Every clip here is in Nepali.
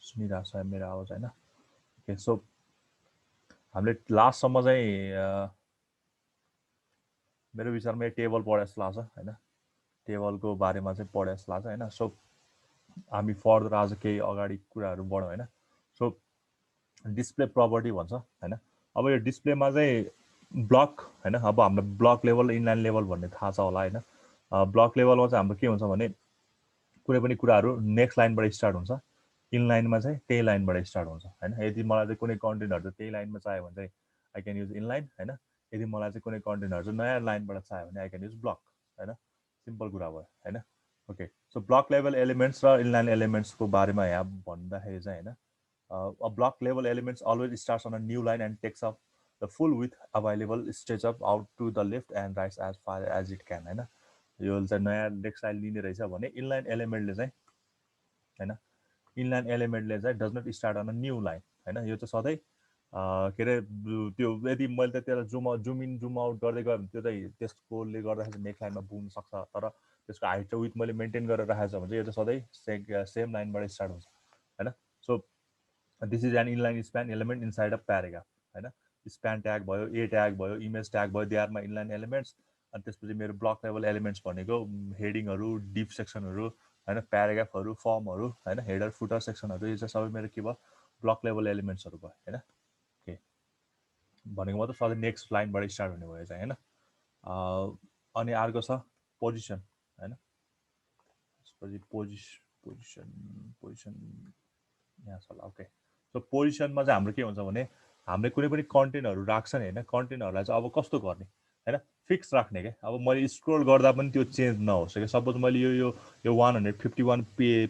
सुनिरहेको छ मेरो आवाज हैन ओके सो हामीले लास्टसम्म चाहिँ मेरो विचारमा टेबल पढे जस्तो लाग्छ हैन टेबलको बारेमा चाहिँ पढे जस्तो लाग्छ हैन सो हामी फर्दर आज केही अगाडि कुराहरू बढौँ हैन सो डिस्प्ले प्रपर्टी भन्छ हैन अब यो डिस्प्लेमा चाहिँ ब्लक हैन अब हाम्रो ब्लक लेभल इनलाइन लेभल भन्ने थाहा छ होला हैन ब्लक लेभलमा चाहिँ हाम्रो के हुन्छ भने कुनै पनि कुराहरू नेक्स्ट लाइनबाट स्टार्ट हुन्छ इनलाइनमा चाहिँ त्यही लाइनबाट स्टार्ट हुन्छ हैन यदि मलाई चाहिँ कुनै कन्टेन्टहरु चाहिँ त्यही लाइनमा चाहियो भने चाहिँ आई क्यान युज इनलाइन हैन यदि मलाई चाहिँ कुनै कन्टेन्टहरु चाहिँ नयाँ लाइनबाट चाहियो भने आई क्यान युज ब्लक हैन सिम्पल कुरा भयो हैन okay so block level elements र इनलाइन एलिमेन्ट्सको बारेमा यहाँ भन्दाखेरि चाहिँ हैन a block level elements always starts on a new line and takes up the full width available stretch up out to the left and right as far as it can हैन यो चाहिँ नयाँ नेक्स्ट लाइन लिने रहेछ भने इनलाइन एलिमेन्टले चाहिँ हैन इनलाइन एलिमेन्टले चाहिँ does not start on a new line हैन यो चाहिँ सधैँ के अरे त्यो यदि मैले त त्यसलाई जुम इन जुम आउट गर्दै गयो भने त्यो चाहिँ त्यसकोले गर्दाखेरि नेक्स्ट लाइनमा पुग्न सक्छ तर त्यसको हाइट र विथ मैले मेन्टेन गरेर राखेको छ भने चाहिँ यो चाहिँ सधैँ सेम लाइनबाट स्टार्ट हुन्छ हैन so this is an inline span element inside a paragraph हैन स्प्यान ट्याग भयो ए ट्याग भयो इमेज ट्याग भयो दे आरमा इनलाइन एलिमेन्ट्स अनि त्यसपछि मेरो ब्लक लेभल एलिमेन्ट्स भनेको हेडिङहरू डिप सेक्सनहरू हैन प्याराग्राफहरू फर्महरू हैन हेडर फुटर सेक्सनहरू यो चाहिँ सबै मेरो के भयो ब्लक लेभल एलिमेन्ट्सहरू भयो हैन ओके भनेको मतलब सधैँ नेक्स्ट लाइनबाट स्टार्ट हुने भयो चाहिँ हैन अनि अर्को छ पोजिसन हैन त्यसपछि पोजिसन यहाँ छ ल ओके सो पोजिसनमा चाहिँ हाम्रो के हुन्छ भने हामीले कुनै पनि कन्टेन्टहरू राख्छ नि हैन कन्टेन्टहरूलाई चाहिँ अब कस्तो गर्ने हैन फिक्स राख्ने के अब मैले स्क्रोल गर्दा पनि त्यो चेन्ज नहोस् क्या सपोज मैले यो 151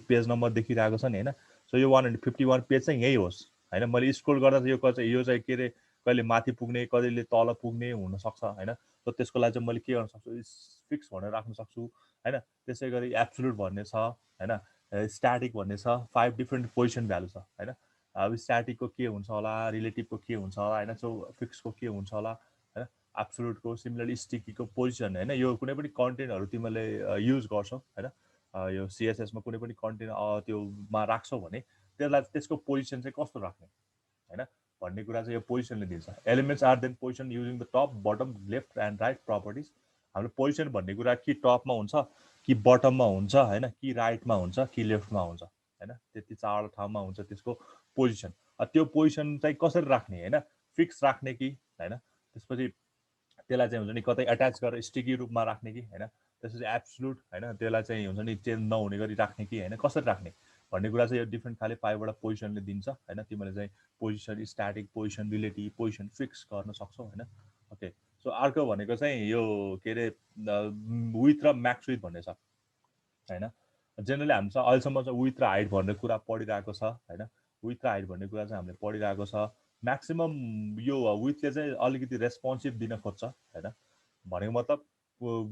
पेज नम्बर देखिरहेको छ नि हैन सो यो 151 पेज चाहिँ यही होस् हैन मैले स्क्रोल गर्दा चाहिँ यो चाहिँ के अरे कहिले माथि पुग्ने कहिले तल पुग्ने हुनसक्छ हैन सो त्यसको लागि चाहिँ मैले के गर्न सक्छु फिक्स भनेर राख्न सक्छु हैन त्यसै गरी एब्सोल्युट भन्ने छ हैन स्ट्याटिक भन्ने छ 5 डिफ्रेन्ट पोजिसन भ्यालु छ हैन अब स्ट्याटिकको के हुन्छ होला रिलेटिभको के हुन्छ होला हैन सो फिक्सको के हुन्छ होला हैन एब्सोल्युटको सिमिलरली स्टिकीको पोजिसन हैन यो कुनै पनि कन्टेन्टहरू तिमीले युज गर्छौ हैन यो सीएसएस मा कुनै पनि कन्टेन्ट त्योमा राख्छौ भने त्यसलाई त्यसको पोजिसन चाहिँ कस्तो राख्ने हैन भन्ने कुरा चाहिँ यो पोजिसनले दिन्छ elements are then position using the top bottom left and right properties हाम्रो पोजिसन भन्ने कुरा कि टपमा हुन्छ कि बटममा हुन्छ हैन कि राइटमा हुन्छ कि लेफ्टमा हुन्छ हैन त्यति चारवटा ठाउँमा हुन्छ त्यसको पोजिसन त्यो पोजिसन चाहिँ कसरी राख्ने हैन फिक्स राख्ने कि हैन त्यसपछि त्यसलाई चाहिँ हुन्छ नि कतै एट्याच गरेर स्टिकी रूपमा राख्ने कि हैन त्यसपछि एब्सोल्युट हैन त्यसलाई चाहिँ हुन्छ नि चेन्ज नहुने गरी राख्ने कि हैन कसरी राख्ने भन्ने कुरा चाहिँ यो डिफ्रेन्ट खाले 5 वटा पोजिसनले दिन्छ हैन तिमीले चाहिँ position static position relative position fix गर्न सक्छौ हैन ओके सो अर्को भनेको चाहिँ यो के अरे विथ र म्याक्स विथ भन्ने छ हैन जेनरली हामी चाहिँ अहिलेसम्म चाहिँ विथ र हाइट भन्ने कुरा पढिरहेको छ हैन विथ र हाइट भन्ने कुरा चाहिँ हामीले पढिरहेको छ म्याक्सिमम यो विथले चाहिँ अलिकति रेस्पोन्सिभ दिन खोज्छ हैन भनेको मतलब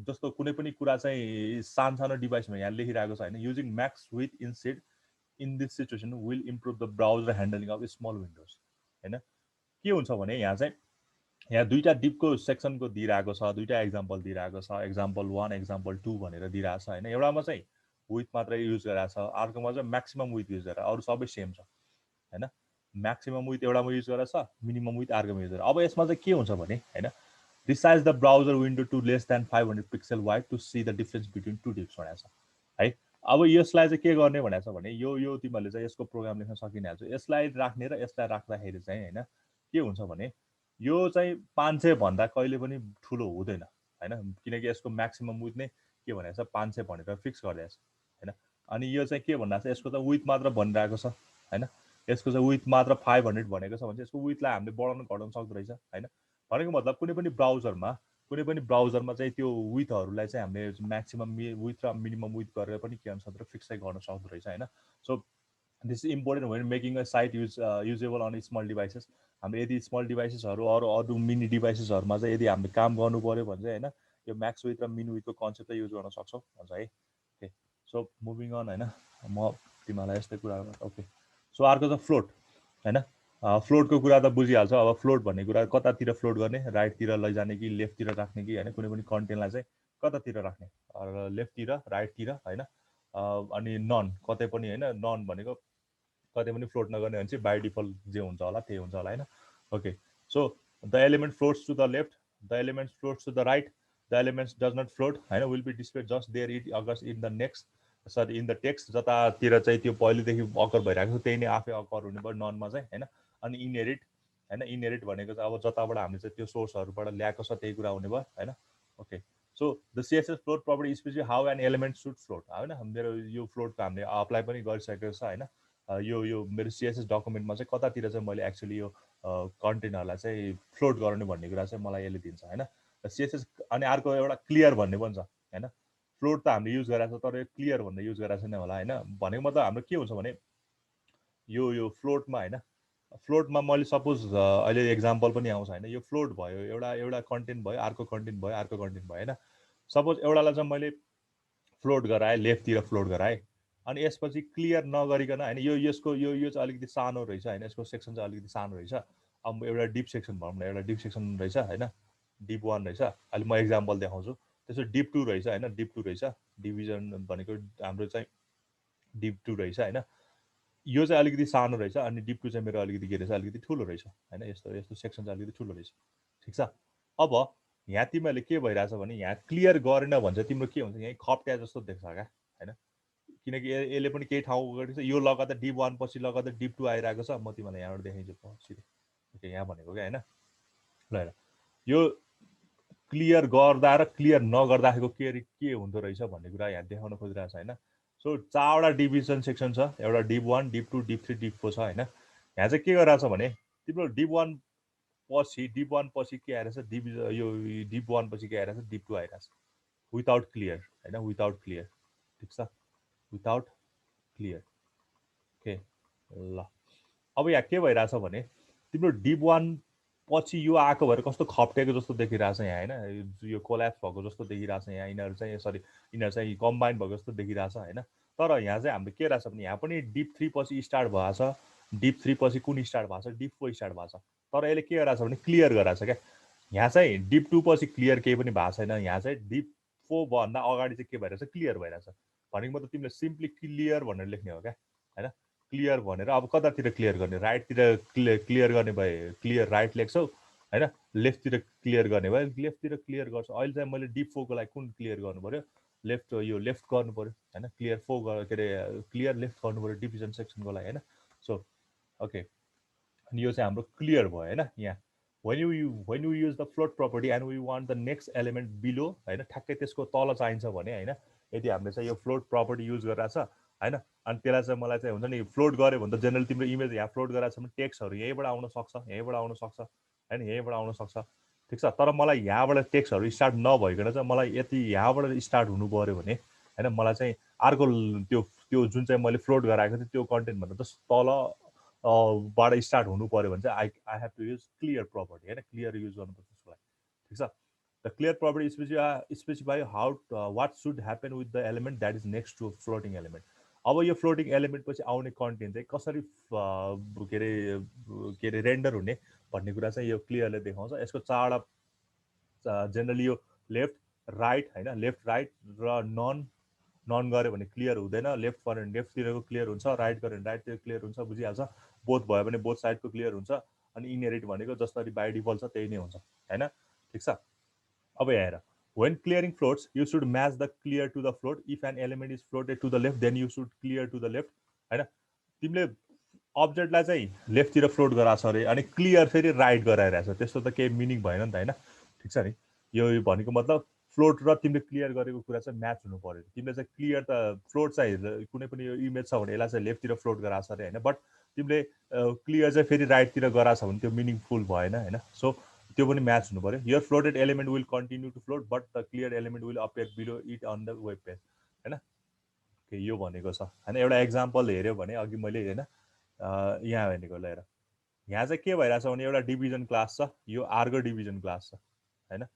जस्तो कुनै पनि कुरा चाहिँ सानो डिभाइसमा यहाँ लेखिरहेको छ हैन using max width instead in this situation will improve the browser handling of small windows हैन के हुन्छ भने यहाँ चाहिँ यहाँ दुईटा डिपको सेक्सनको दिइरहेको छ दुईटा एक्जाम्पल दिइरहेको छ एक्जाम्पल 1 एक्जाम्पल 2 भनेर दिइरहेको छ हैन एउटामा चाहिँ विथ मात्रै युज गरिरहेको छ अर्कोमा चाहिँ म्याक्सिमम विथ युज गरेर अरू सबै सेम छ हैन म्याक्सिमम विथ एउटामा युज गरेर छ मिनिमम विथ अर्कोमा युज गरेर अब यसमा चाहिँ के हुन्छ भने हैन resize the browser window to less than 500 pixel wide to see the difference between two divs भनेको छ है अब यसलाई चाहिँ के गर्ने भनेको छ भने यो तिमीहरूले चाहिँ यसको प्रोग्राम लेख्न सकिहाल्छ यसलाई राख्ने र यसलाई राख्दाखेरि चाहिँ हैन के हुन्छ भने यो चाहिँ 500 भन्दा कहिले पनि ठुलो हुँदैन हैन किनकि यसको म्याक्सिमम विथ नै के भनेको छ 500 भनेर फिक्स गरिरहेको छ हैन अनि यो चाहिँ के भनिरहेको छ यसको त विथ मात्र भनिरहेको छ हैन यसको चाहिँ विथ मात्र 500 भनेको छ भने चाहिँ यसको विथलाई हामीले बढाउन घटाउन सक्दो रहेछ हैन भनेको मतलब कुनै पनि ब्राउजरमा चाहिँ त्यो विथहरूलाई चाहिँ हामीले म्याक्सिमम विथ र मिनिमम विथ गरेर पनि के गर्न सक्दो फिक्सै गर्न सक्दो रहेछ हैन so this is important when making a site usable on small devices हामीले यदि स्मल डिभाइसेसहरू अरू मिनी डिभाइसेसहरूमा चाहिँ यदि हामीले काम गर्नु पऱ्यो भने चाहिँ हैन यो म्याक्स विथ र मिन विथको कन्सेप्ट चाहिँ युज गर्न सक्छौँ भन्छ है ओके सो मुभिङ अन हैन म तिमीहरूलाई यस्तै कुरा ओके सो अर्को छ फ्लोट हैन फ्लोटको कुरा त बुझिहाल्छ अब फ्लोट भन्ने कुरा कतातिर फ्लोट गर्ने राइटतिर लैजाने कि लेफ्टतिर राख्ने कि हैन कुनै पनि कन्टेन्टलाई चाहिँ कतातिर राख्ने लेफ्टतिर राइटतिर हैन अनि नन कतै पनि हैन नन भनेको कतै पनि फ्लोट नगर्ने भने चाहिँ बाई डिफल्ट जे हुन्छ होला त्यही हुन्छ होला हैन okay so the element floats to the left the element floats to the right the elements does not float हैन will be display just there it occurs in the next sorry in the text जतातिर चाहिँ त्यो पहिलेदेखि अकर भइरहेको छ त्यही नै आफै अकर हुने भयो ननमा चाहिँ हैन अनि इनहेरिट हैन इनहेरिट भनेको चाहिँ अब जताबाट हामीले चाहिँ त्यो सोर्सहरूबाट ल्याएको छ त्यही कुरा हुने भयो हैन okay so the CSS float property specific how an element should float होइन मेरो यो फ्लोटको हामीले अप्लाई पनि गरिसकेको छ होइन यो मेरो सिएसएस डकुमेन्टमा चाहिँ कतातिर चाहिँ मैले एक्चुली यो कन्टेन्टहरूलाई चाहिँ फ्लोट गराउने भन्ने कुरा चाहिँ मलाई यसले दिन्छ होइन सिएसएस अनि अर्को एउटा क्लियर भन्ने पनि छ होइन फ्लोट त हामीले युज गरेको छ तर यो क्लियर भन्ने युज गरेको छैन होला होइन भनेको मतलब हाम्रो के हुन्छ भने यो फ्लोटमा होइन फ्लोटमा मैले सपोज अहिले एक्जाम्पल पनि आउँछ होइन यो फ्लोट भयो एउटा कन्टेन्ट भयो अर्को कन्टेन्ट भयो अर्को कन्टेन्ट भयो होइन सपोज एउटालाई चाहिँ मैले फ्लोट गराएँ लेफ्टतिर फ्लोट गराएँ अनि यसपछि क्लियर नगरिकन होइन यसको यो चाहिँ अलिकति सानो रहेछ होइन यसको सेक्सन चाहिँ अलिकति सानो रहेछ अब एउटा डिप सेक्सन भनौँ न एउटा डिप सेक्सन रहेछ होइन डिप 1 रहेछ अहिले म एक्जाम्पल देखाउँछु त्यसो डिप 2 रहेछ होइन डिप 2 रहेछ डिभिजन भनेको हाम्रो चाहिँ डिप 2 रहेछ होइन यो चाहिँ अलिकति सानो रहेछ अनि डिप 2 चाहिँ मेरो अलिकति के रहेछ अलिकति ठुलो रहेछ होइन यस्तो यस्तो सेक्सन चाहिँ अलिकति ठुलो रहेछ ठिक छ अब यहाँ तिमीहरूले के भइरहेछ भने यहाँ क्लियर गरेन भने चाहिँ तिम्रो के हुन्छ यहाँ खप्ट्या जस्तो देख्छ क्या होइन किनकि यसले पनि केही ठाउँ गरेको छ यो लगातार डिप 1 पछि लगातार डिप 2 आइरहेको छ म तिमीलाई यहाँबाट देखाइदिन्छु सिधै ओके यहाँ भनेको क्या होइन ल हेर यो क्लियर गर्दा र क्लियर नगर्दाखेरिको के हुँदो रहेछ भन्ने कुरा यहाँ देखाउन खोजिरहेको छ होइन सो 4वटा डिभिजन सेक्सन छ एउटा डिप 1 डिप 2 डिप 3 डिप 4 छ होइन यहाँ चाहिँ के गरिरहेछ भने तिम्रो डिप 1 पछि डिप 1 पछि के आइरहेछ डिभिजन यो डिप 1 पछि के आइरहेछ डिप 2 आइरहेछ विदाउट क्लियर होइन विदाउट क्लियर ठिक छ विदाउट क्लियर ओके ल अब यहाँ के भइरहेछ भने तिम्रो डिप 1 पछि यो आएको भएर कस्तो खप्टेको जस्तो देखिरहेछ यहाँ होइन यो कोल्याप्स भएको जस्तो देखिरहेछ यहाँ यिनीहरू चाहिँ सरी यिनीहरू चाहिँ कम्बाइन भएको जस्तो देखिरहेछ होइन तर यहाँ चाहिँ हाम्रो के रहेछ भने यहाँ पनि डिप 3 पछि स्टार्ट भएको छ डिप 3 पछि कुन स्टार्ट भएको छ डिप 4 स्टार्ट भएको छ तर यसले के गराएको छ भने क्लियर गराएको छ क्या यहाँ चाहिँ डिप 2 पछि क्लियर केही पनि भएको छैन यहाँ चाहिँ डिप 4 भन्दा अगाडि चाहिँ के भइरहेछ क्लियर भइरहेछ भनेको मतलब तिमीले सिम्पली क्लियर भनेर लेख्ने हो क्या होइन क्लियर भनेर अब कतातिर क्लियर गर्ने राइटतिर क्लियर गर्ने भए क्लियर राइट लेख्छौ होइन लेफ्टतिर क्लियर गर्ने भए लेफ्टतिर क्लियर गर्छु अहिले चाहिँ मैले डिप 4 को लागि कुन क्लियर गर्नु पऱ्यो लेफ्ट यो लेफ्ट गर्नु पऱ्यो होइन क्लियर 4 के अरे क्लियर लेफ्ट गर्नु पऱ्यो डिभिजन सेक्सनको लागि होइन सो ओके अनि यो चाहिँ हाम्रो क्लियर भयो होइन यहाँ when you use the float property and we want the next element below होइन ठ्याक्कै त्यसको तल चाहिन्छ भने होइन यदि हामीले चाहिँ यो फ्लोट प्रपर्टी युज गरिरहेछ होइन अनि त्यसलाई चाहिँ मलाई चाहिँ हुन्छ नि फ्लोट गऱ्यो भने त जेनरल तिम्रो इमेज यहाँ फ्लोट गराएको छ भने टेक्स्टहरू यहीँबाट आउन सक्छ यहीँबाट आउन सक्छ होइन यहीँबाट आउन सक्छ ठिक छ तर मलाई यहाँबाट टेक्स्टहरू स्टार्ट नभइकन चाहिँ मलाई यति यहाँबाट स्टार्ट हुनु पऱ्यो भने होइन मलाई चाहिँ अर्को त्यो त्यो जुन चाहिँ मैले फ्लोट गराएको थिएँ त्यो कन्टेन्टभन्दा त तल बाट स्टार्ट हुनु पऱ्यो भने चाहिँ I have to use clear property होइन क्लियर युज गर्नुपर्छ त्यसको लागि ठिक छ the clear property specify how what should happen with the element that is next to floating element अब यो फ्लोटिङ एलिमेन्ट पछि आउने कन्टेन्ट चाहिँ कसरी के अरे रेन्डर हुने भन्ने कुरा चाहिँ यो क्लियरले देखाउँछ यसको 4वटा जेनरली यो लेफ्ट राइट होइन लेफ्ट राइट र नन गऱ्यो भने क्लियर हुँदैन लेफ्ट गऱ्यो भने लेफ्टतिरको क्लियर हुन्छ राइट गऱ्यो भने राइटतिर क्लियर हुन्छ बुझिहाल्छ बोथ भयो भने बोथ साइडको क्लियर हुन्छ अनि इनहेरिट भनेको जसरी बाई डिफल्ट छ त्यही नै हुन्छ होइन ठिक छ अब हेर when clearing floats you should match the clear to the float if an element is floated to the left then you should clear to the left हैन तिमीले अब्जेक्टलाई चाहिँ लेफ्टतिर फ्लोट गराछ अरे अनि क्लियर फेरि राइट गराइरहेछ त्यस्तो त केही मिनिङ भएन नि त हैन ठिक छ नि यो भनेको मतलब फ्लोट र तिमीले क्लियर गरेको कुरा चाहिँ म्याच हुनु पर्यो तिमीले चाहिँ क्लियर त फ्लोट चाहिँ कुनै पनि यो इमेज छ भने यसलाई चाहिँ लेफ्टतिर फ्लोट गराछ अरे हैन बट तिमीले क्लियर चाहिँ फेरि राइटतिर गराछ भने त्यो मिनिङफुल भएन हैन सो त्यो पनि म्याच हुनु पर्यो your floated element will continue to float but the clear element will appear below it on the web page होइन यो भनेको छ होइन एउटा एक्जाम्पल हेऱ्यो भने अघि मैले होइन यहाँ भनेको ल हेर यहाँ चाहिँ के भइरहेछ भने एउटा डिभिजन क्लास छ यो अर्को डिभिजन क्लास छ होइन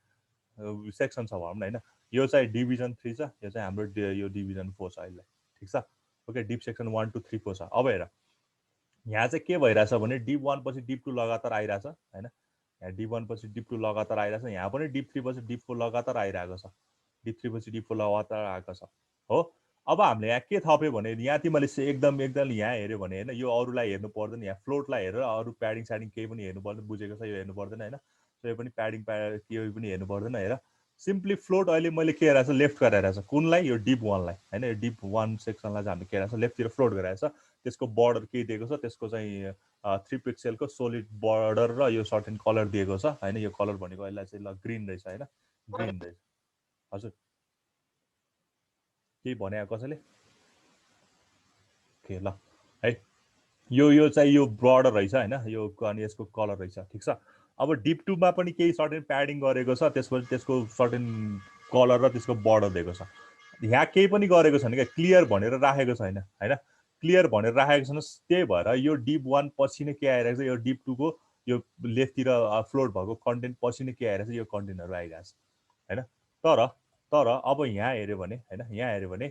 सेक्सन छ भनौँ न होइन यो चाहिँ डिभिजन 3 छ यो चाहिँ हाम्रो यो डिभिजन 4 छ अहिले ठिक छ ओके डिप सेक्सन 1 2 3 4 छ अब हेर यहाँ चाहिँ के भइरहेछ भने डिप 1 पछि डिप 2 लगातार आइरहेछ होइन यहाँ डिप 1 पछि डिप 2 लगातार आइरहेछ यहाँ पनि डिप 3 पछि डिप 4 लगातार आइरहेको छ डिप 3 पछि डिप 4 लगातार आएको छ हो अब हामीले यहाँ के थप्यो भने यहाँ तिमीले एकदम एकदम यहाँ हेऱ्यो भने होइन यो अरूलाई हेर्नु पर्दैन, यहाँ फ्लोटलाई हेरेर अरू प्याडिङ स्याडिङ केही पनि हेर्नु पर्दैन, बुझेको छ यो हेर्नु पर्दैन होइन। सो यो पनि प्याडिङ केही पनि हेर्नु पर्दैन हेर। सिम्पली फ्लोट अहिले मैले के हेरेको छ लेफ्ट गराइरहेको छ, कुनलाई यो डिप वानलाई होइन, यो डिप वान सेक्सनलाई चाहिँ हामीले के हेरेको छ लेफ्टतिर फ्लोट गराएको छ। त्यसको बर्डर के दिएको छ, त्यसको चाहिँ 3 पिक्सलको सोलिड बर्डर र यो सर्टेन कलर दिएको छ होइन। यो कलर भनेको यसलाई चाहिँ ल ग्रिन रहेछ होइन, ग्रिन रहेछ। हजुर केही भने कसैले के ल है यो चाहिँ यो ब्रडर रहेछ होइन, यो अनि यसको कलर रहेछ ठिक छ। अब डिप टूमा पनि केही सर्टेन प्याडिङ गरेको छ, त्यसपछि त्यसको सर्टेन कलर र त्यसको बर्डर दिएको छ। यहाँ केही पनि गरेको छैन क्या, क्लियर भनेर राखेको छैन होइन, क्लियर भनेर राखेको छैन। त्यही भएर यो डिप वान पछि नै के आइरहेको छ, यो डिप टूको यो लेफ्टतिर फ्लोट भएको कन्टेन्ट पछि नै के आइरहेको छ, यो कन्टेन्टहरू आइरहेको छ होइन। तर तर अब यहाँ हेऱ्यो भने होइन, यहाँ हेऱ्यो भने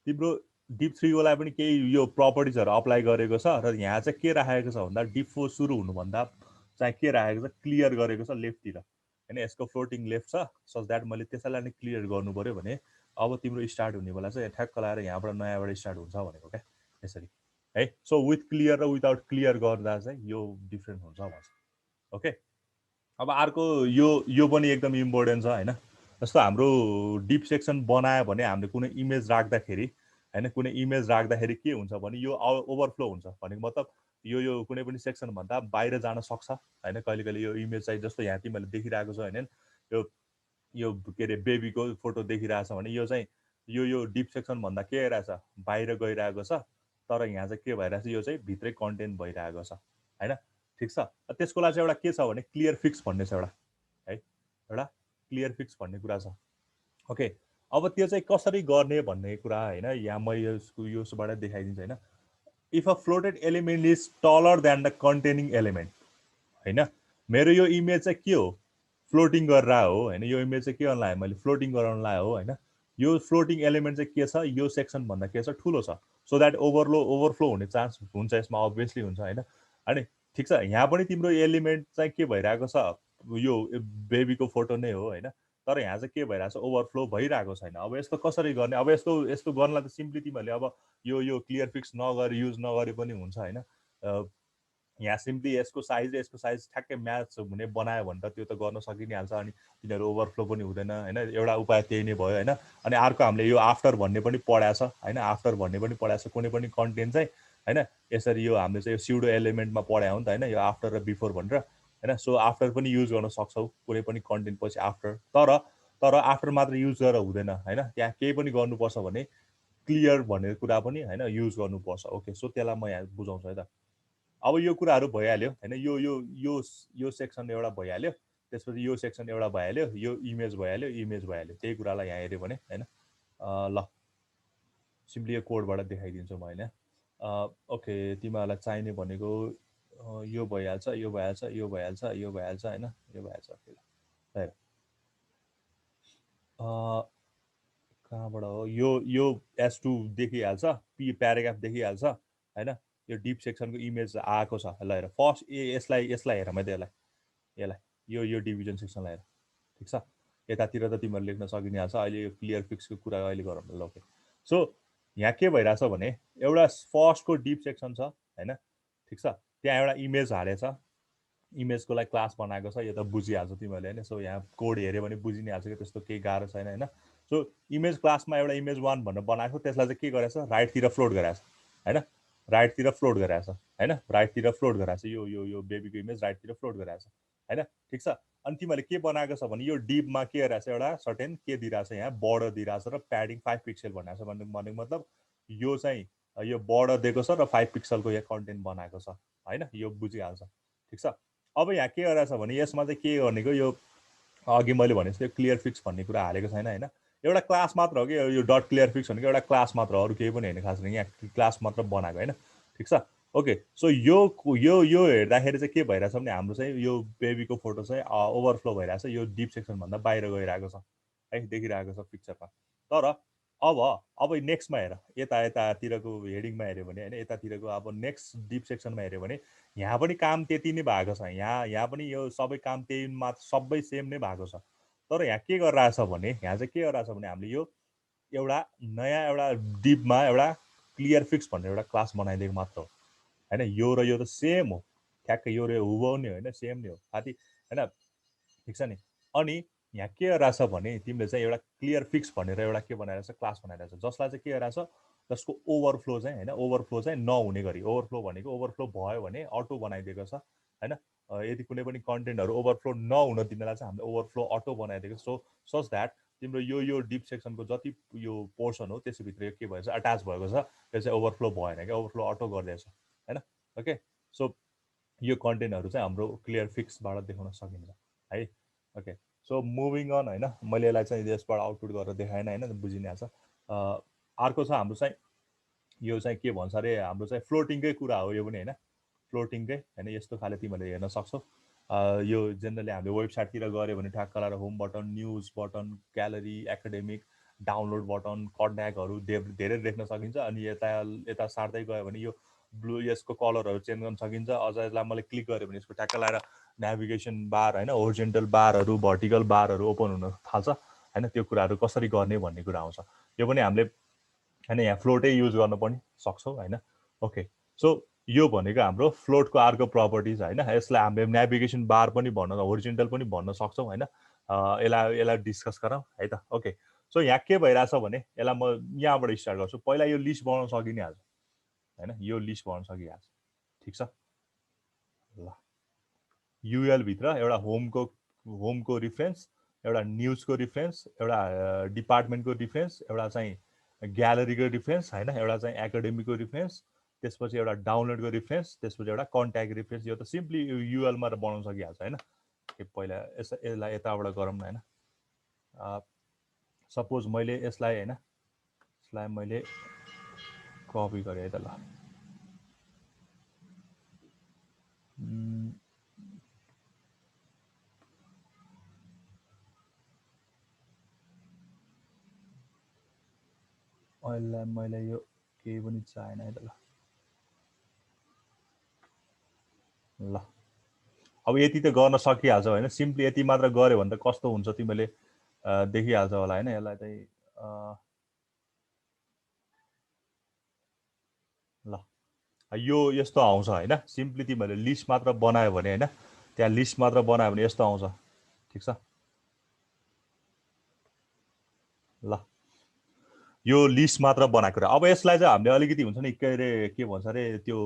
तिम्रो डिप थ्रीकोलाई पनि केही यो प्रपर्टिजहरू अप्लाई गरेको छ र यहाँ चाहिँ के राखेको छ भन्दा डिप फोर सुरु हुनुभन्दा चाहिँ के राखेको छ क्लियर गरेको छ लेफ्टतिर होइन। यसको फ्लोटिङ लेफ्ट छ, सो द्याट मैले त्यसैलाई नै क्लियर गर्नु पऱ्यो भने अब तिम्रो स्टार्ट हुने बेला चाहिँ ठ्याक्क लाएर यहाँबाट नयाँबाट स्टार्ट हुन्छ भनेको क्या यसरी है। सो विथ क्लियर र विदाउट क्लियर गर्दा चाहिँ यो डिफ्रेन्ट हुन्छ भन्छ। ओके अब अर्को यो पनि एकदम इम्पोर्टेन्ट छ होइन। जस्तो हाम्रो डिप सेक्सन बनायो भने हामीले कुनै इमेज राख्दाखेरि होइन, कुनै इमेज राख्दाखेरि के हुन्छ भने यो ओभरफ्लो हुन्छ भनेको मतलब यो कुनै पनि सेक्सनभन्दा बाहिर जान सक्छ होइन। कहिले कहिले यो इमेज चाहिँ जस्तो यहाँ तिमीहरूले देखिरहेको छ होइन, यो के अरे बेबीको फोटो देखिरहेछ भने यो चाहिँ यो डिप सेक्सनभन्दा के आइरहेछ बाहिर गइरहेको छ, तर यहाँ चाहिँ के भइरहेछ यो चाहिँ भित्रै कन्टेन्ट भइरहेको छ होइन ठिक छ। त्यसको लागि चाहिँ एउटा के छ भने क्लियर फिक्स भन्ने छ एउटा है, एउटा क्लियर फिक्स भन्ने कुरा छ। ओके अब त्यो चाहिँ कसरी गर्ने भन्ने कुरा होइन, यहाँ म योबाट देखाइदिन्छु होइन। If a floated element is taller than the containing element होइन, मेरो यो इमेज चाहिँ के हो फ्लोटिङ गरेर हो होइन, यो इमेज चाहिँ के गर्न लाग्यो मैले फ्लोटिङ गराउन लाग्यो होइन। यो फ्लोटिङ एलिमेन्ट चाहिँ के छ, यो सेक्सनभन्दा के छ ठुलो छ, सो द्याट ओभरफ्लो हुने चान्स हुन्छ यसमा अभियसली हुन्छ होइन। अनि ठिक छ यहाँ पनि तिम्रो एलिमेन्ट चाहिँ के भइरहेको छ, यो बेबीको फोटो नै हो होइन, तर यहाँ चाहिँ के भइरहेको छ ओभरफ्लो भइरहेको छैन। अब यस्तो कसरी गर्ने, अब यस्तो यस्तो गर्नलाई त सिम्पली तिमीहरूले अब यो क्लियर फिक्स नगरे युज नगरे पनि हुन्छ होइन। यहाँ सिम्पली यसको साइज ठ्याक्कै म्याच हुने बनायो भने त त्यो त गर्न सकि नै हाल्छ, अनि तिनीहरू ओभरफ्लो पनि हुँदैन होइन। एउटा उपाय त्यही नै भयो होइन। अनि अर्को हामीले यो आफ्टर भन्ने पनि पढाएको छ होइन, आफ्टर भन्ने पनि पढाएको छ कुनै पनि कन्टेन्ट चाहिँ होइन। यसरी यो हामीले चाहिँ यो स्युडो एलिमेन्टमा पढायो नि त होइन, यो आफ्टर र बिफोर भनेर होइन। सो आफ्टर पनि युज गर्न सक्छौ कुनै पनि कन्टेन्ट पछि आफ्टर, तर आफ्टर मात्र युज गरेर हुँदैन होइन, त्यहाँ केही पनि गर्नुपर्छ भने क्लियर भन्ने कुरा पनि होइन युज गर्नुपर्छ। ओके सो त्यसलाई म यहाँ बुझाउँछु है त। अब यो कुराहरू भइहाल्यो होइन, यो सेक्सन एउटा भइहाल्यो, त्यसपछि यो सेक्सन एउटा भइहाल्यो, यो इमेज भइहाल्यो, इमेज भइहाल्यो, त्यही कुरालाई यहाँ हेऱ्यो भने होइन। ल सिम्पली यो कोडबाट देखाइदिन्छु म होइन। ओके तिमीहरूलाई चाहिने भनेको यो भइहाल्छ, यो भइहाल्छ, यो भइहाल्छ, यो भइहाल्छ होइन, यो भइहाल्छ। हेर कहाँबाट हो यो S2 देखिहाल्छ, प्याराग्राफ देखिहाल्छ होइन। यो डिप सेक्सनको इमेज आएको छ ल हेर फर्स्ट यसलाई हेर मैले यसलाई यो डिभिजन सेक्सनलाई हेर ठिक छ। यतातिर त तिमीहरू लेख्न सकि नै हाल्छ। अहिले यो क्लियर फिक्सको कुरा अहिले गरौँ ल। ओके सो यहाँ के भइरहेछ भने एउटा फर्स्टको डिप सेक्सन छ होइन ठिक छ, त्यहाँ एउटा इमेज हालेछ, इमेजको लागि क्लास बनाएको छ, यो त बुझिहाल्छ तिमीहरूले होइन। सो यहाँ कोड हेऱ्यो भने बुझि नै हाल्छ कि त्यस्तो केही गाह्रो छैन होइन। सो इमेज क्लासमा एउटा इमेज वान भनेर बनाएको, त्यसलाई चाहिँ के गरेछ राइटतिर फ्लोट गराएछ होइन, राइटतिर फ्लोट गराएछ होइन, राइटतिर फ्लोट गराएछ, यो बेबीको इमेज राइटतिर फ्लोट गराएछ होइन ठिक छ। अनि तिमीहरूले के बनाएको छ भने यो डिपमा के गरिरहेछ एउटा सर्टेन के दिइरहेछ यहाँ बर्डर दिइरहेछ र प्याडिङ 5 पिक्सल भनेको छ भनेको मतलब यो चाहिँ यो बर्डर दिएको छ र 5 पिक्सलको यहाँ कन्टेन्ट बनाएको छ होइन, यो बुझिहाल्छ ठिक छ। अब यहाँ के गरिरहेछ भने यसमा चाहिँ के गर्नेको यो अघि मैले भनेको जस्तो क्लियर फिक्स भन्ने कुरा हालेको छैन होइन, एउटा क्लास मात्र हो कि यो डट क्लियर फिक्स भनेको एउटा क्लास मात्र हो, अरू केही पनि होइन खास गरी यहाँ क्लास मात्र बनाएको होइन ठिक छ। ओके सो यो हेर्दाखेरि चाहिँ के भइरहेछ भने हाम्रो चाहिँ यो बेबीको फोटो चाहिँ ओभरफ्लो भइरहेछ, यो डिप सेक्सनभन्दा बाहिर गइरहेको छ है, देखिरहेको छ पिक्चरमा। तर अब नेक्स्टमा हेर यतातिरको हेडिङमा हेऱ्यो भने होइन, यतातिरको अब नेक्स्ट डिप सेक्सनमा हेऱ्यो भने यहाँ पनि काम त्यति नै भएको छ, यहाँ पनि यो सबै काम त्यही मात्र सबै सेम नै भएको छ। तर यहाँ के गरिरहेछ भने यहाँ चाहिँ के गरिरहेछ भने हामीले एउटा नयाँ एउटा डिपमा एउटा क्लियर फिक्स भनेर एउटा क्लास बनाइदिएको मात्र हो हैन। यो र यो त सेम हो, ठ्याक्कै यो र हुबहु नै होइन, सेम नै हो साथी हैन। ठिक छ नि। अनि यहाँ के गरिरहेछ भने तिमीले चाहिँ एउटा क्लियर फिक्स भनेर एउटा के बनाइरहेछ, क्लास बनाइरहेछ, जसलाई चाहिँ के गरिरहेछ, जसको ओभरफ्लो चाहिँ होइन, ओभरफ्लो चाहिँ नहुने गरी, ओभरफ्लो भनेको ओभरफ्लो भयो भने अटो बनाइदिएको छ होइन। यदि कुनै पनि कन्टेन्टहरू ओभरफ्लो नहुन दिनलाई चाहिँ हामीले ओभरफ्लो अटो बनाइदिएको छ। सो सच द्याट तिम्रो यो डिप सेक्सनको जति यो पोर्सन हो त्यसभित्र के भएछ, अट्याच भएको छ, त्यो चाहिँ ओभरफ्लो भएन क्या, ओभरफ्लो अटो गरिदिएछ होइन। ओके, सो यो कन्टेन्टहरू चाहिँ हाम्रो क्लियर फिक्सबाट देखाउन सकिन्छ है। ओके, सो मुभिङ अन होइन, मैले यसलाई चाहिँ यसबाट आउटपुट गरेर देखाएन होइन, बुझिने छ। अर्को छ हाम्रो चाहिँ यो चाहिँ के भन्छ अरे, हाम्रो चाहिँ फ्लोटिङकै कुरा हो यो पनि होइन, फ्लोटिङकै होइन। यस्तो खाले तिमीहरूले हेर्न सक्छौ। यो जेनरली हामीले वेबसाइटतिर गऱ्यो भने ठ्याक्क लगाएर home button, news button, gallery, academic, download button, कन्ट्याक्टहरू धेरै देख्न सकिन्छ। अनि यता यता सार्दै गयो भने यो ब्लू, यसको कलरहरू चेन्ज गर्न सकिन्छ। अझ यसलाई मैले क्लिक गरेँ भने यसको ठ्याक्क लगाएर नेभिगेसन बार होइन, होरिजेन्टल बारहरू, भर्टिकल बारहरू ओपन हुन थाल्छ होइन। त्यो कुराहरू कसरी गर्ने भन्ने कुरा आउँछ। यो पनि हामीले होइन यहाँ फ्लोटै युज गर्न पनि सक्छौँ होइन। ओके, सो यो भनेको हाम्रो फ्लोटको अर्को प्रपर्टिज होइन। यसलाई हामीले नेभिगेसन बार पनि भन्न, होरिजेन्टल पनि भन्न सक्छौँ होइन। यसलाई डिस्कस गरौँ है त। ओके, सो यहाँ के भइरहेछ भने यसलाई म यहाँबाट स्टार्ट गर्छु। पहिला यो लिस्ट बनाउन सकि नै हाल्छ होइन, यो लिस्ट बनाउन सकिहाल्छ। ठिक छ ल। युएलभित्र एउटा होमको रिफरेन्स, एउटा न्युजको रिफरेन्स, एउटा डिपार्टमेन्टको रिफरेन्स, एउटा चाहिँ ग्यालरीको रिफरेन्स होइन, एउटा चाहिँ एकाडेमीको रिफरेन्स, त्यसपछि एउटा डाउनलोडको रिफरेन्स, त्यसपछि एउटा कन्ट्याक्ट रिफरेन्स। यो त सिम्पली युएलमा बनाउन सकिहाल्छ होइन। पहिला यसलाई यताबाट गरौँ न होइन। सपोज मैले यसलाई होइन, यसलाई मैले कपी गरेँ है त ल। अहिले मैले यो केही पनि चाहेन है त ल। ल अब यति त गर्न सकिहाल्छ होइन, सिम्पली यति मात्र गऱ्यो भने त कस्तो हुन्छ तिमीले देखिहाल्छ होला होइन। यसलाई चाहिँ ल यो यस्तो आउँछ होइन। सिम्पली तिमीहरूले लिस्ट मात्र बनायो भने होइन, त्यहाँ लिस्ट मात्र बनायो भने यस्तो आउँछ। ठिक छ ल, यो लिस्ट मात्र बनाएको कुरा। अब यसलाई चाहिँ हामीले अलिकति हुन्छ नि के अरे, के भन्छ अरे, त्यो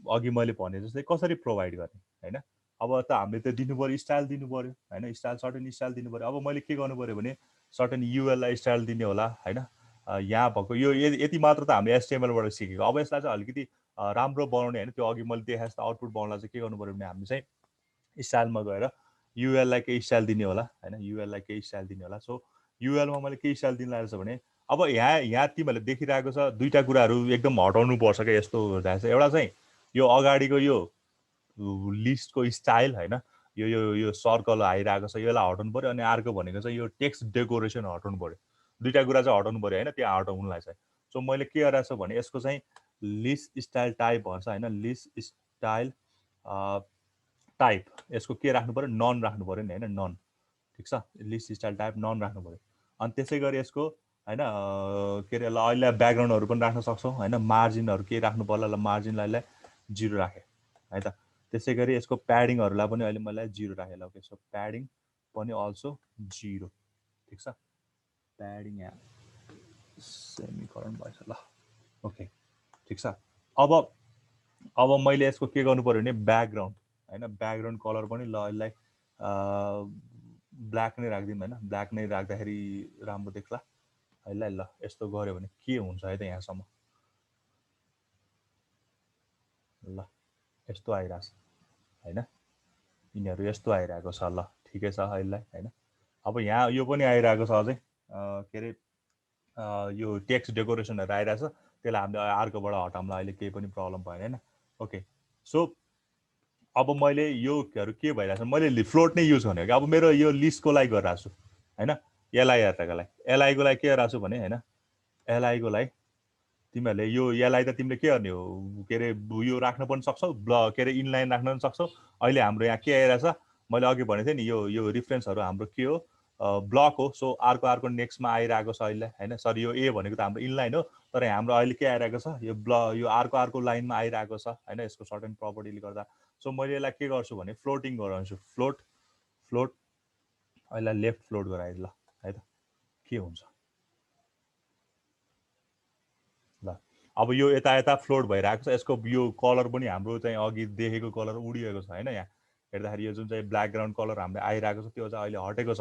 अघि मैले भने जस्तै कसरी प्रोभाइड गर्ने होइन। अब त हामीले त दिनु पऱ्यो, स्टाइल दिनु पऱ्यो होइन, स्टाइल, सर्टेन स्टाइल दिनु पऱ्यो। अब मैले के गर्नु पऱ्यो भने सर्टेन युएललाई स्टाइल दिने होला होइन। यहाँ भएको यो यति मात्र त हामीले एचटिएमएलबाट सिकेको। अब यसलाई चाहिँ अलिकति राम्रो बनाउने होइन, त्यो अघि मैले देखाए जस्तो आउटपुट बनाउनलाई चाहिँ के गर्नु पऱ्यो भने हामीले चाहिँ स्टाइलमा गएर युएललाई केही स्टाइल दिने होला होइन, युएललाई केही स्टाइल दिने होला। सो युएलमा मैले केही स्टाइल दिन लागेको छ भने अब यहाँ तिमीहरूले देखिरहेको छ दुईवटा कुराहरू एकदम हटाउनु पर्छ क्या। यस्तो हुँदैछ, एउटा चाहिँ यो अगाडिको यो लिस्टको स्टाइल होइन, यो सर्कल आइरहेको छ, यसलाई हटाउनु पऱ्यो। अनि अर्को भनेको चाहिँ यो टेक्स्ट डेकोरेसन हटाउनु पऱ्यो। दुईवटा कुरा चाहिँ हटाउनु पऱ्यो होइन, त्यहाँ हटाउनुलाई चाहिँ। सो मैले के गरिरहेको छु भने यसको चाहिँ लिस्ट स्टाइल टाइप भन्छ होइन, लिस्ट स्टाइल टाइप, यसको के राख्नु पऱ्यो, नन राख्नु पऱ्यो नि होइन, नन। ठिक छ, लिस्ट स्टाइल टाइप नन राख्नु पऱ्यो। अनि त्यसै गरी यसको होइन के अरे, ल अहिले ब्याकग्राउन्डहरू पनि राख्न सक्छौँ होइन। मार्जिनहरू के राख्नु पर्ला, ल मार्जिनलाई 0 राखेँ है त। त्यसै गरी यसको प्याडिङहरूलाई पनि अहिले मैले 0 राखेँ ल। ओके, सो प्याडिङ पनि अल्सो 0। ठिक छ, प्याडिङ यहाँ सेमिकोलन भएछ ल। ओके, ठिक छ। अब मैले यसको के गर्नु पऱ्यो भने ब्याकग्राउन्ड होइन, ब्याकग्राउन्ड कलर पनि ल यसलाई ब्ल्याक नै राखिदिउँ होइन। ब्ल्याक नै राख्दाखेरि राम्रो देख्ला यसलाई। ल यस्तो गऱ्यो भने के हुन्छ है त यहाँसम्म। ल यस्तो आइरहेछ होइन, यिनीहरू यस्तो आइरहेको छ ल। ठिकै छ अहिले होइन। अब यहाँ यो पनि आइरहेको छ अझै के अरे, यो टेक्स्ट डेकोरेसनहरू आइरहेछ, त्यसलाई हामीले अर्कोबाट हटाउँला, अहिले केही पनि प्रब्लम भएन होइन। ओके, सो अब मैले योहरू के भइरहेछ, मैले फ्लोट नै युज गर्ने हो कि। अब मेरो यो लिस्टको लागि गरिरहेको छु होइन, एलआई हेर्नको लागि, एलआईको लागि के गरिरहेको छु भने होइन, एलआईको लागि तिमीहरूले यो एलआई त तिमीले के गर्ने हो, के अरे यो राख्न पनि सक्छौ, के अरे इनलाइन राख्न पनि सक्छौ। अहिले हाम्रो यहाँ के आइरहेछ, मैले अघि भनेको थिएँ नि, यो रिफरेन्सहरू हाम्रो के हो, ब्लक हो। सो अर्को नेक्स्टमा आइरहेको छ अहिले होइन। सरी यो ए भनेको त हाम्रो इनलाइन हो, तर हाम्रो अहिले के आइरहेको छ, यो अर्को लाइनमा आइरहेको छ होइन, यसको सर्टेन प्रपर्टीले गर्दा। सो मैले यसलाई के गर्छु भने फ्लोटिङ गराउँछु, फ्लोट अहिले लेफ्ट फ्लोट गराइदिनु ल है त, के हुन्छ ल। अब यो यता फ्लोट भइरहेको छ, यसको यो कलर पनि हाम्रो चाहिँ अघि देखेको कलर उडिएको छ होइन। यहाँ हेर्दाखेरि यो जुन चाहिँ ब्याकग्राउन्ड कलर हाम्रो आइरहेको छ त्यो चाहिँ अहिले हटेको छ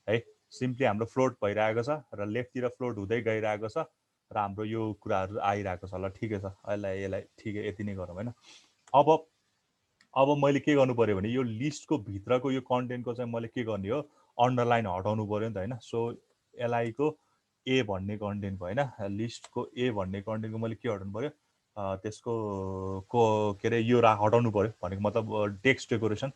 है। सिम्पली हाम्रो फ्लोट भइरहेको छ र लेफ्टतिर फ्लोट हुँदै गइरहेको छ र हाम्रो यो कुराहरू आइरहेको छ। ल ठिकै छ, यसलाई ठिकै यति नै गरौँ होइन। अब मैले के गर्नु पऱ्यो भने यो लिस्टको भित्रको यो कन्टेन्टको चाहिँ मैले के गर्ने हो, अन्डरलाइन हटाउनु पऱ्यो नि त होइन। सो एलआईको ए भन्ने कन्टेन्टको होइन, लिस्टको ए भन्ने कन्टेन्टको मैले के हटाउनु पऱ्यो, त्यसको के अरे यो हटाउनु पऱ्यो भनेको मतलब टेक्स्ट डेकोरेसन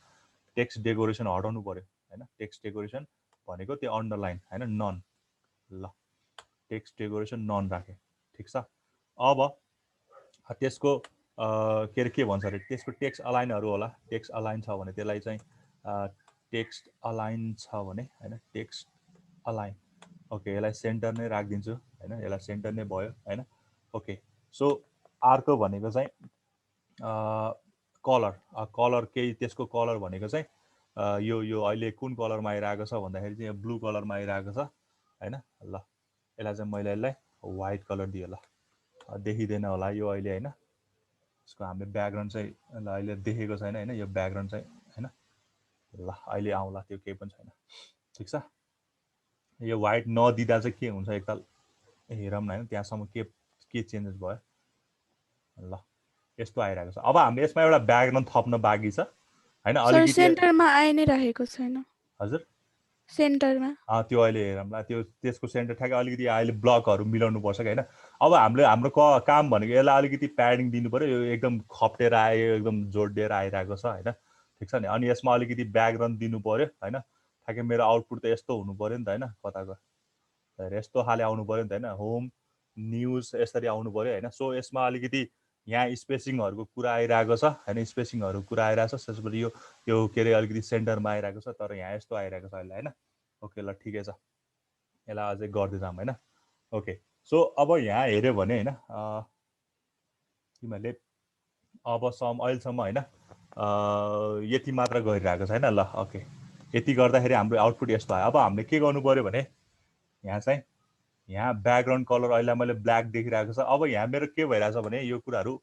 हटाउनु पऱ्यो होइन। टेक्स्ट डेकोरेसन भनेको त्यो अन्डरलाइन होइन, नन। ल टेक्स्ट डेकोरेसन नन राखेँ, ठिक छ। अब त्यसको के अरे के भन्छ अरे, त्यसको टेक्स्ट अलाइनहरू होला। टेक्स्ट अलाइन छ भने त्यसलाई चाहिँ टेक्स्ट अलाइन छ भने होइन, टेक्स्ट अलाइन ओके, यसलाई सेन्टर नै राखिदिन्छु होइन, यसलाई सेन्टर नै भयो होइन। ओके, सो अर्को भनेको चाहिँ कलर केही त्यसको कलर भनेको चाहिँ यो अहिले कुन कलरमा आइरहेको छ भन्दाखेरि चाहिँ ब्लू कलरमा आइरहेको छ होइन। ल यसलाई चाहिँ मैले यसलाई व्हाइट कलर दिएँ ल, देखिँदैन होला यो अहिले होइन। यसको हामीले ब्याकग्राउन्ड चाहिँ अहिले देखेको छैन होइन, यो ब्याकग्राउन्ड चाहिँ होइन। ल अहिले आउँला, त्यो केही पनि छैन, ठिक छ। यो व्हाइट नदिँदा चाहिँ के हुन्छ एकताल हेरौँ न होइन, त्यहाँसम्म के चेन्जेस भयो। ल यस्तो आइरहेको छ। अब हामीले यसमा एउटा ब्याकग्राउन्ड थप्न बाँकी छ होइन, अलिकति सेन्टरमा आइ नै रहेको छैन। हजुर सेन्टरमा त्यो अहिले हेरौँला, त्यसको सेन्टर ठ्याक्कै अलिकति अहिले ब्लकहरू मिलाउनु पर्छ कि होइन। अब हाम्रो काम भनेको यसलाई अलिकति प्याडिङ दिनु पऱ्यो, यो एकदम खप्टेर आयो, एकदम जोडिएर आइरहेको छ होइन, ठिक छ नि। अनि यसमा अलिकति ब्याकग्राउन्ड दिनु पऱ्यो होइन, ठ्याक्कै मेरो आउटपुट त यस्तो हुनु पऱ्यो नि त होइन, कताको यस्तो खाले आउनु पऱ्यो नि त होइन, होम न्युज यसरी आउनु पऱ्यो होइन। सो यसमा अलिकति यहाँ स्पेसिङहरूको कुरा आइरहेको छ होइन, स्पेसिङहरूको कुरा आइरहेको छ। त्यसपछि यो के अरे अलिकति सेन्टरमा आइरहेको छ, तर यहाँ यस्तो आइरहेको छ अहिले होइन। ओके ल ठिकै छ, यसलाई अझै गर्दै जाऊँ होइन। ओके, सो अब यहाँ हेऱ्यो भने होइन, तिमीहरूले अहिलेसम्म होइन यति मात्र गरिरहेको छ होइन। ल ओके, यति गर्दाखेरि हाम्रो आउटपुट यस्तो आयो। अब हामीले के गर्नु पऱ्यो भने यहाँ चाहिँ यहाँ ब्याकग्राउन्ड कलर अहिले मैले ब्ल्याक देखिरहेको छ। अब यहाँ मेरो के भइरहेछ भने यो कुराहरू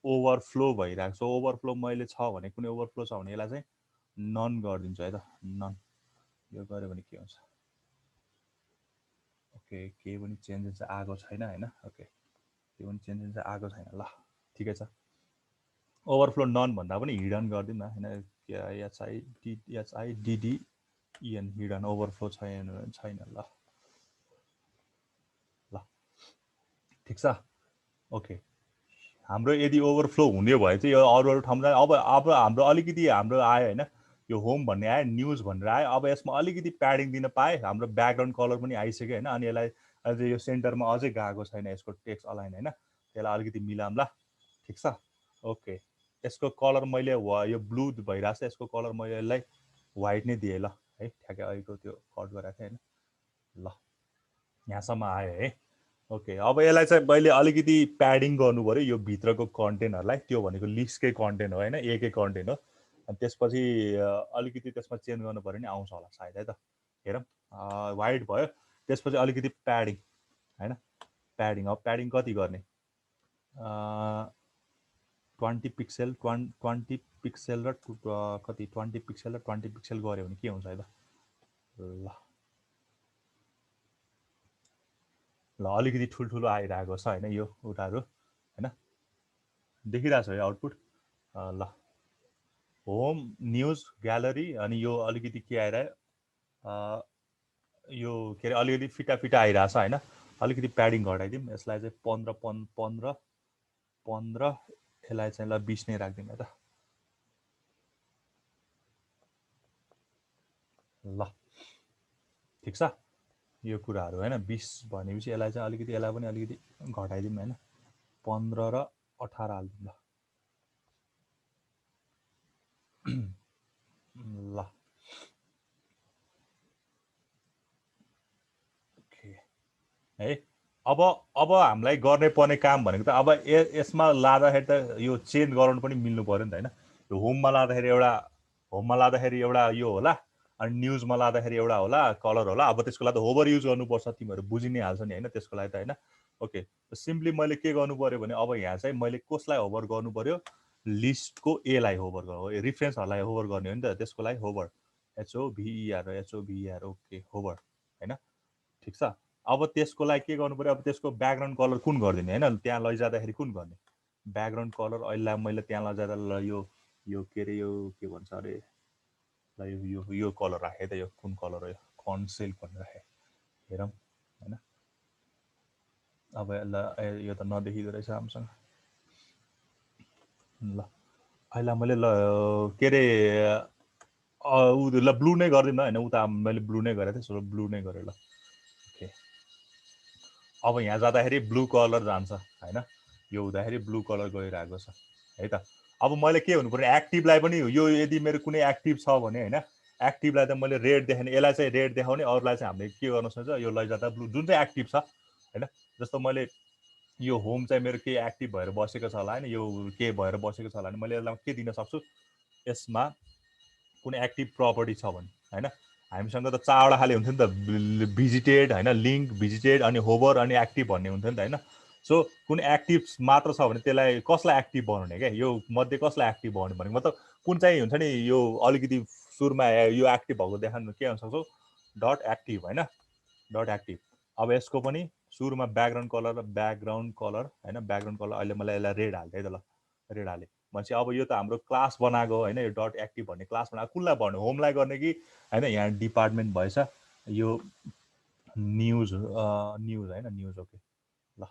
ओभरफ्लो भइरहेको छ। ओभरफ्लो मैले छ भने, कुनै ओभरफ्लो छ भने यसलाई चाहिँ नन गरिदिन्छु है त, नन। यो गऱ्यो भने के हुन्छ, ओके केही पनि चेन्जेस आएको छैन होइन। ओके केही पनि चेन्जेस आएको छैन, ल ठिकै छ। ओभरफ्लो नन भन्दा पनि हिडन गरिदिउँ न होइन, HIDDEN हिडन, ओभरफ्लो छैन ल ठिक छ। ओके, हाम्रो यदि ओभरफ्लो हुने भए चाहिँ यो अरू ठाउँमा अब हाम्रो अलिकति हाम्रो आयो होइन, यो होम भन्ने आयो, न्युज भनेर आयो। अब यसमा अलिकति प्याडिङ दिन पाएँ, हाम्रो ब्याकग्राउन्ड कलर पनि आइसक्यो होइन। अनि यसलाई अझै यो सेन्टरमा अझै गएको छैन यसको टेक्स्ट अलाइन होइन, त्यसलाई अलिकति मिलाउँला, ठिक छ। ओके, यसको कलर मैले यो ब्लू भइरहेको छ, यसको कलर मैले यसलाई व्हाइट नै दिएँ ल है, ठ्याक्कै अहिलेको त्यो कट गरेको थिएँ होइन। ल यहाँसम्म आयो है। ओके, अब यसलाई चाहिँ मैले अलिकति प्याडिङ गर्नु पऱ्यो यो भित्रको कन्टेन्टहरूलाई, त्यो भनेको लिस्टकै कन्टेन्ट हो होइन, एकै कन्टेन्ट हो। अनि त्यसपछि अलिकति त्यसमा चेन्ज गर्नु पऱ्यो नि आउँछ होला सायद है त, हेरौँ। व्हाइट भयो, त्यसपछि अलिकति प्याडिङ होइन, प्याडिङ। अब प्याडिङ कति गर्ने, 20 पिक्सेल 20 पिक्सेल र कति 20 पिक्सेल र 20 पिक्सेल गऱ्यो भने के हुन्छ है त। ल अलिकति ठुल्ठुलो आइरहेको छ होइन यो कुराहरू होइन, देखिरहेको छ यो आउटपुट। ल होम न्युज ग्यालरी, अनि यो अलिकति के आइरह्यो, यो के अरे अलिकति फिटा आइरहेछ होइन। अलिकति प्याडिङ घटाइदिउँ, यसलाई चाहिँ 15 यसलाई चाहिँ ल 20 नै राखिदिउँ है त। ल ठिक छ, यो कुराहरू होइन 20 भनेपछि यसलाई चाहिँ अलिकति, यसलाई पनि अलिकति घटाइदिउँ होइन, 15 र 18 हालिदिउँ ल। ल है। अब हामीलाई गर्ने पर्ने काम भनेको त अब यसमा लाँदाखेरि त यो चेन्ज गराउनु पनि मिल्नु पर्यो नि त हैन। यो होममा लाँदाखेरि एउटा यो होला, अनि न्युजमा लाँदाखेरि एउटा होला, कलर होला। अब त्यसको लागि त होभर युज गर्नुपर्छ, तिमीहरू बुझि नै हाल्छ नि हैन त्यसको लागि त हैन। ओके, सिम्पली मैले के गर्नु पर्यो भने अब यहाँ चाहिँ मैले कसलाई होभर गर्नु पर्यो, लिस्टको एलाई होभर गर्नु, रिफरेन्सहरूलाई होभर गर्ने हो नि त, त्यसको लागि होभर, HOVER ओके होभर हैन। ठिक छ। अब त्यसको लागि के गर्नु पर्यो, अब त्यसको ब्याकग्राउन्ड कलर कुन गरिदिने हैन, त्यहाँ लैजाँदाखेरि कुन गर्ने ब्याकग्राउन्ड कलर। अहिले मैले त्यहाँ लैजाँदा ल यो के अरे, यो के भन्छ अरे, ल यो कलर राखेँ त, यो कुन कलर हो, यो कन्सेल भनेर राखेँ, हेरौँ हैन। अब ल यो त नदेखिँदो रहेछ हामीसँग। ल अहिले मैले ल के अरे ल ब्लू नै गरिदिनु हैन, उता मैले ब्लू नै गरेको थिएँ, सो ब्लू नै गरेँ ल। ओके, अब यहाँ जाँदाखेरि ब्लू कलर जान्छ हैन, यो हुँदाखेरि ब्लू कलर गइरहेको छ है त। अब मैले के हुनु पर्यो, एक्टिभलाई पनि यो यदि मेरो कुनै एक्टिभ छ भने हैन, एक्टिभलाई त मैले रेड देखाउने, यसलाई चाहिँ रेड देखाउने, अरूलाई चाहिँ हामीले के गर्न सक्छ, यो लैजाँदा ब्लू जुन चाहिँ एक्टिभ छ हैन। जस्तो मैले यो होम चाहिँ मेरो के एक्टिभ भएर बसेको छ होला हैन, यो के भएर बसेको छ होला भने मैले यसलाई के दिन सक्छु, यसमा कुनै एक्टिभ प्रपर्टी छ भने हैन। हामीसँग त चारवटा खाले हुन्थ्यो नि त, भिजिटेड हैन, लिङ्क, भिजिटेड, अनि होभर, अनि एक्टिभ भन्ने हुन्थ्यो नि त हैन। सो कुनै एक्टिभ मात्र छ भने त्यसलाई कसलाई एक्टिभ बनाउने क्या, यो मध्ये कसलाई एक्टिभ बनाउने भनेको मतलब कुन चाहिँ हुन्छ नि, यो अलिकति सुरुमा यो एक्टिभ भएको देखाउनु के गर्न सक्छौ, डट एक्टिभ हैन, डट एक्टिभ। अब यसको पनि सुरुमा ब्याकग्राउन्ड कलर हैन, ब्याकग्राउन्ड कलर अहिले मलाई यसलाई रेड हाल्दै है त, ल रेड हालेँ भनेपछि अब यो त हाम्रो क्लास बनाएको होइन, यो डट एक्टिभ भन्ने क्लास बनाएको, कुनलाई भन्ने, होमलाई गर्ने कि होइन। यहाँ डिपार्टमेन्ट भएछ, यो न्युज होइन, न्युज ओके ल,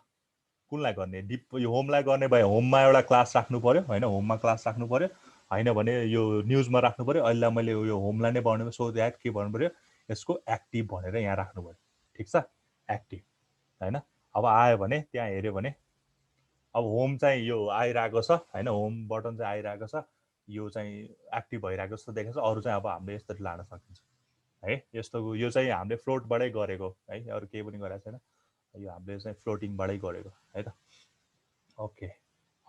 कुनलाई गर्ने, यो होमलाई गर्ने भए होममा एउटा क्लास राख्नु पर्यो होइन, होममा क्लास राख्नु पर्यो, होइन भने यो न्युजमा राख्नु पर्यो। अहिले मैले यो होमलाई नै बनाउनु, सो द्याट के भन्नु पर्यो, यसको एक्टिभ भनेर यहाँ राख्नु पर्यो। ठिक छ, एक्टिभ होइन। अब आयो भने त्यहाँ हेऱ्यो भने अब होम चाहिँ यो आइरहेको छ होइन, होम बटन चाहिँ आइरहेको छ, यो चाहिँ एक्टिभ भइरहेको जस्तो देखेको छ। अरू चाहिँ अब हामीले यस्तरी लान सकिन्छ है, यस्तो। यो चाहिँ हामीले फ्लोटबाटै गरेको है, अरू केही पनि गरेको छैन, यो हामीले चाहिँ फ्लोटिङबाटै गरेको है त। ओके,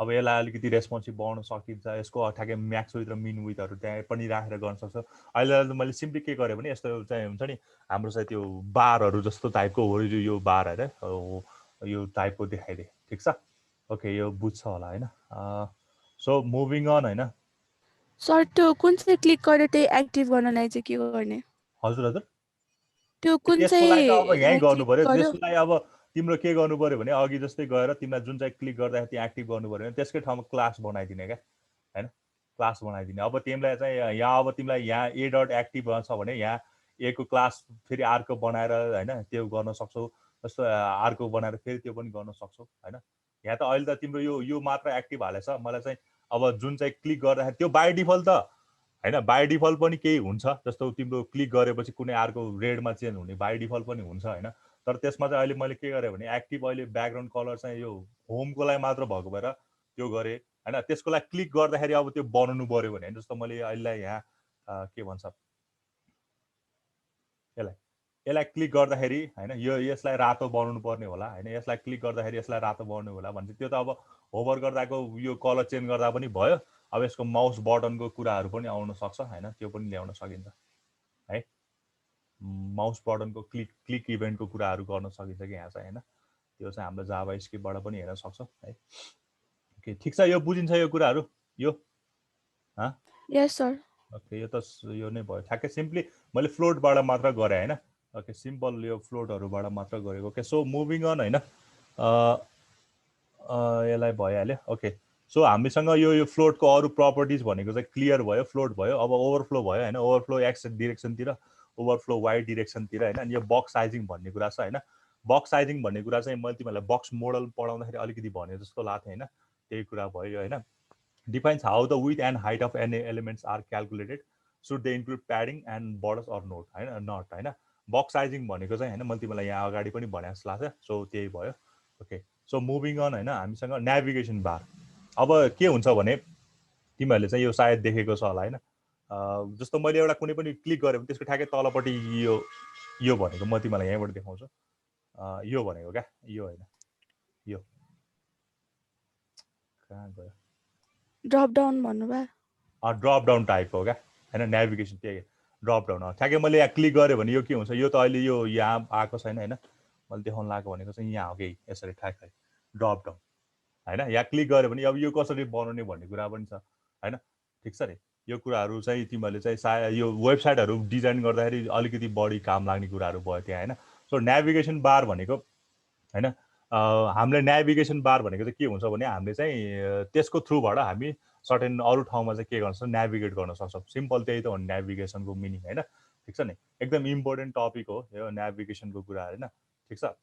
अब यसलाई अलिकति रेस्पोन्सिभ बनाउन सकिन्छ, यसको ठ्याक्कै म्याक्स विथ र मिन विथहरू त्यहाँ पनि राखेर गर्न सक्छ। अहिले मैले सिम्पली के गरेँ भने यस्तो चाहिँ हुन्छ नि, हाम्रो चाहिँ त्यो बारहरू जस्तो टाइपको हो, यो बार होइन, यो टाइपको देखाइदिएँ। ठिक छ, ओके, यो बुझ्छ होला होइन। सो मुभिङ अन होइन। सर त्यो कुन चाहिँ क्लिक गरेर त्यही एक्टिभ गर्नलाई चाहिँ के गर्ने? हजुर हजुर, त्यो कुन त्यसको लागि त अब यहीँ चाहिँ गर्नु क्लिक पर्यो। गर्यो? त्यसको लागि अब तिम्रो के गर्नु पर्यो भने अघि जस्तै गएर तिमीलाई जुन चाहिँ क्लिक गर्दाखेरि त्यहाँ एक्टिभ गर्नु पर्यो भने त्यसकै ठाउँमा क्लास बनाइदिने क्या होइन, क्लास बनाइदिने। अब तिमीलाई चाहिँ यहाँ अब तिमीलाई यहाँ ए डट एक्टिभ छ भने यहाँ ए को क्लास फेरि अर्को बनाएर होइन त्यो गर्न सक्छौ, जस्तो अर्को बनाएर फेरि त्यो पनि गर्न सक्छौ होइन। यहाँ त अहिले त तिम्रो यो मात्र एक्टिभ हालेछ, मलाई चाहिँ अब जुन चाहिँ क्लिक गर्दाखेरि त्यो बाई डिफल्ट त होइन, बाई डिफल्ट पनि केही हुन्छ, जस्तो तिम्रो क्लिक गरेपछि कुनै अर्को रेडमा चेन्ज हुने बाई डिफल्ट पनि हुन्छ होइन। तर त्यसमा चाहिँ अहिले मैले के गरेँ भने एक्टिभ अहिले ब्याकग्राउन्ड कलर चाहिँ यो होमको लागि मात्र भएको भएर त्यो गरेँ होइन। त्यसको लागि क्लिक गर्दाखेरि अब त्यो बनाउनु पऱ्यो भने, जस्तो मैले अहिले यहाँ के भन्छ यसलाई क्लिक गर्दाखेरि होइन, यसलाई रातो बनाउनु पर्ने होला होइन, यसलाई क्लिक गर्दाखेरि यसलाई रातो बनाउनु होला भने त्यो त अब होभर गर्दाको यो कलर चेन्ज गर्दा पनि भयो। अब यसको माउस बटनको कुराहरू पनि आउन सक्छ होइन, त्यो पनि ल्याउन सकिन्छ है। माउस बटनको क्लिक इभेन्टको कुराहरू गर्न सकिन्छ कि यहाँ चाहिँ होइन, त्यो चाहिँ हाम्रो जाभा स्क्रिप्टबाट पनि हेर्न सक्छौँ है। ओके, ठिक छ, यो बुझिन्छ यो कुराहरू यो यस सर। ओके, यो त यो नै भयो ठ्याक्कै। सिम्पली मैले फ्लोटबाट मात्र गरेँ होइन। ओके, सिम्पल यो फ्लोटहरूबाट मात्र गरेको। ओके, सो मुभिङ अन होइन, यसलाई भइहाल्यो। ओके, सो हामीसँग यो फ्लोटको अरू प्रपर्टिज भनेको चाहिँ क्लियर भयो, फ्लोट भयो। अब ओभरफ्लो भयो होइन, ओभरफ्लो एक्स डिरेक्सनतिर, ओभरफ्लो वाइ डिरेक्सनतिर होइन। अनि यो बक्स साइजिङ भन्ने कुरा छ होइन। बक्स साइजिङ भन्ने कुरा चाहिँ मैले तिमीहरूलाई बक्स मोडल पढाउँदाखेरि अलिकति भने जस्तो लाग्थ्यो होइन, त्यही कुरा भयो होइन। Defines how the width and height of any elements are calculated. Should they include padding and borders or not होइन, नट होइन। बक्स साइजिङ भनेको चाहिँ होइन, मैले तिमीलाई यहाँ अगाडि पनि भने जस्तो लाग्छ, सो त्यही भयो। ओके, सो मुभिङ अन होइन, हामीसँग नेभिगेसन बार। अब के हुन्छ भने तिमीहरूले चाहिँ यो सायद देखेको छ होला होइन, जस्तो मैले एउटा कुनै पनि क्लिक गरेँ भने त्यसको ठ्याक्कै तलपट्टि यो भनेको म तिमीलाई यहीँबाट देखाउँछु। यो भनेको क्या यो होइन यो कहाँ गयो ड्रप डाउन भन्नुभयो ड्रप डाउन टाइपको हो क्या होइन नेभिगेसन के ड्रप डाउन ठ्याक्कै मैले यहाँ क्लिक गरेँ भने यो के हुन्छ यो त अहिले यो यहाँ आएको छैन होइन मैले देखाउनु लागेको भनेको चाहिँ यहाँ हो कि यसरी ठ्याक्कै ड्रप डाउन होइन यहाँ क्लिक गऱ्यो भने अब यो कसरी बनाउने भन्ने कुरा पनि छ होइन ठिक छ नि यो कुराहरू चाहिँ तिमीहरूले चाहिँ सायद यो वेबसाइटहरू डिजाइन गर्दाखेरि अलिकति बढी काम लाग्ने कुराहरू भयो त्यहाँ होइन सो नेभिगेसन बार भनेको होइन हामीले नेभिगेसन बार भनेको चाहिँ के हुन्छ भने हामीले चाहिँ त्यसको थ्रुबाट हामी सर्टेन अरू ठाउँमा चाहिँ के गर्न सक्छौँ नेभिगेट गर्न सक्छौँ सिम्पल त्यही त हो नेभिगेसनको मिनिङ होइन ठिक छ नि एकदम इम्पोर्टेन्ट टपिक हो यो नेभिगेसनको कुरा होइन ठिक छ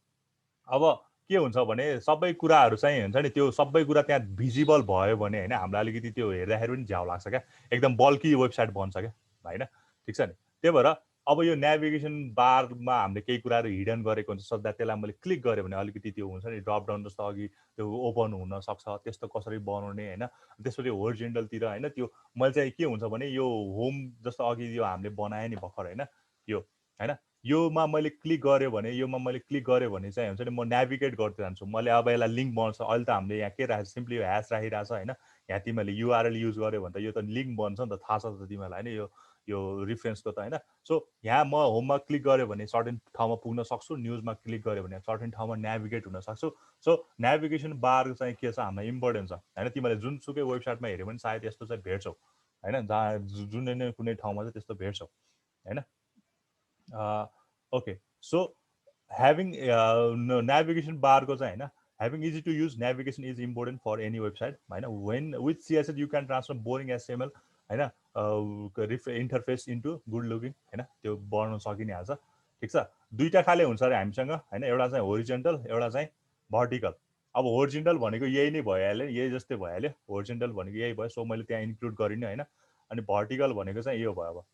अब के हुन्छ भने सबै कुराहरू चाहिँ हुन्छ नि त्यो सबै कुरा त्यहाँ भिजिबल भयो भने होइन हामीलाई अलिकति त्यो हेर्दाखेरि पनि झ्याउ लाग्छ क्या एकदम बल्की वेबसाइट बन्छ क्या होइन ठिक छ नि त्यही भएर अब यो नेभिगेसन बारमा हामीले केही कुराहरू हिडन गरेको हुन्छ सदा त्यसलाई मैले क्लिक गरेँ भने अलिकति त्यो हुन्छ नि ड्रप डाउन जस्तो अघि त्यो ओपन हुनसक्छ त्यस्तो कसरी बनाउने होइन त्यसपछि होरिजेन्टलतिर होइन त्यो मैले चाहिँ के हुन्छ भने यो होम जस्तो अघि यो हामीले बनाएँ नि भर्खर होइन यो होइन योमा मैले क्लिक गरेँ भने चाहिँ हुन्छ नि म नेभिगेट गर्दै जान्छु मैले अब यसलाई लिङ्क बन्छ अहिले त हामीले यहाँ के राखेको सिम्पली यो ह्यास राखिरहेको छ होइन यहाँ तिमीहरूले युआरएल युज गर्यो भने त यो त लिङ्क बन्छ नि त थाहा छ त तिमीहरूलाई होइन यो रिफरेन्सको त होइन सो यहाँ म होममा क्लिक गरेँ भने सर्टेन ठाउँमा पुग्न सक्छु न्युजमा क्लिक गरेँ भने सर्टेन ठाउँमा नेभिगेट हुन सक्छु सो नेभिगेसन बार चाहिँ के छ हामीलाई इम्पोर्टेन्ट छ होइन तिमीहरूले जुनसुकै वेबसाइटमा हेऱ्यो भने सायद यस्तो चाहिँ भेट्छौ होइन जहाँ जुनै नै कुनै ठाउँमा चाहिँ त्यस्तो भेट्छौ होइन ओके सो ह्याभिङ नेभिगेसन बारको चाहिँ होइन having easy to use navigation is important for any website होइन when with css you can transform boring html होइन इन्टरफेस इन्टु गुड लुकिङ होइन त्यो बनाउन सकिहाल्छ ठिक छ दुईवटा खाले हुन्छ अरे हामीसँग होइन एउटा चाहिँ होरिजेन्टल एउटा चाहिँ भर्टिकल अब होरिजेन्टल भनेको यही नै भइहाल्यो यही जस्तै भइहाल्यो होरिजेन्टल भनेको यही भयो सो मैले त्यहाँ इन्क्लुड गरिनँ होइन अनि भर्टिकल भनेको चाहिँ यो भयो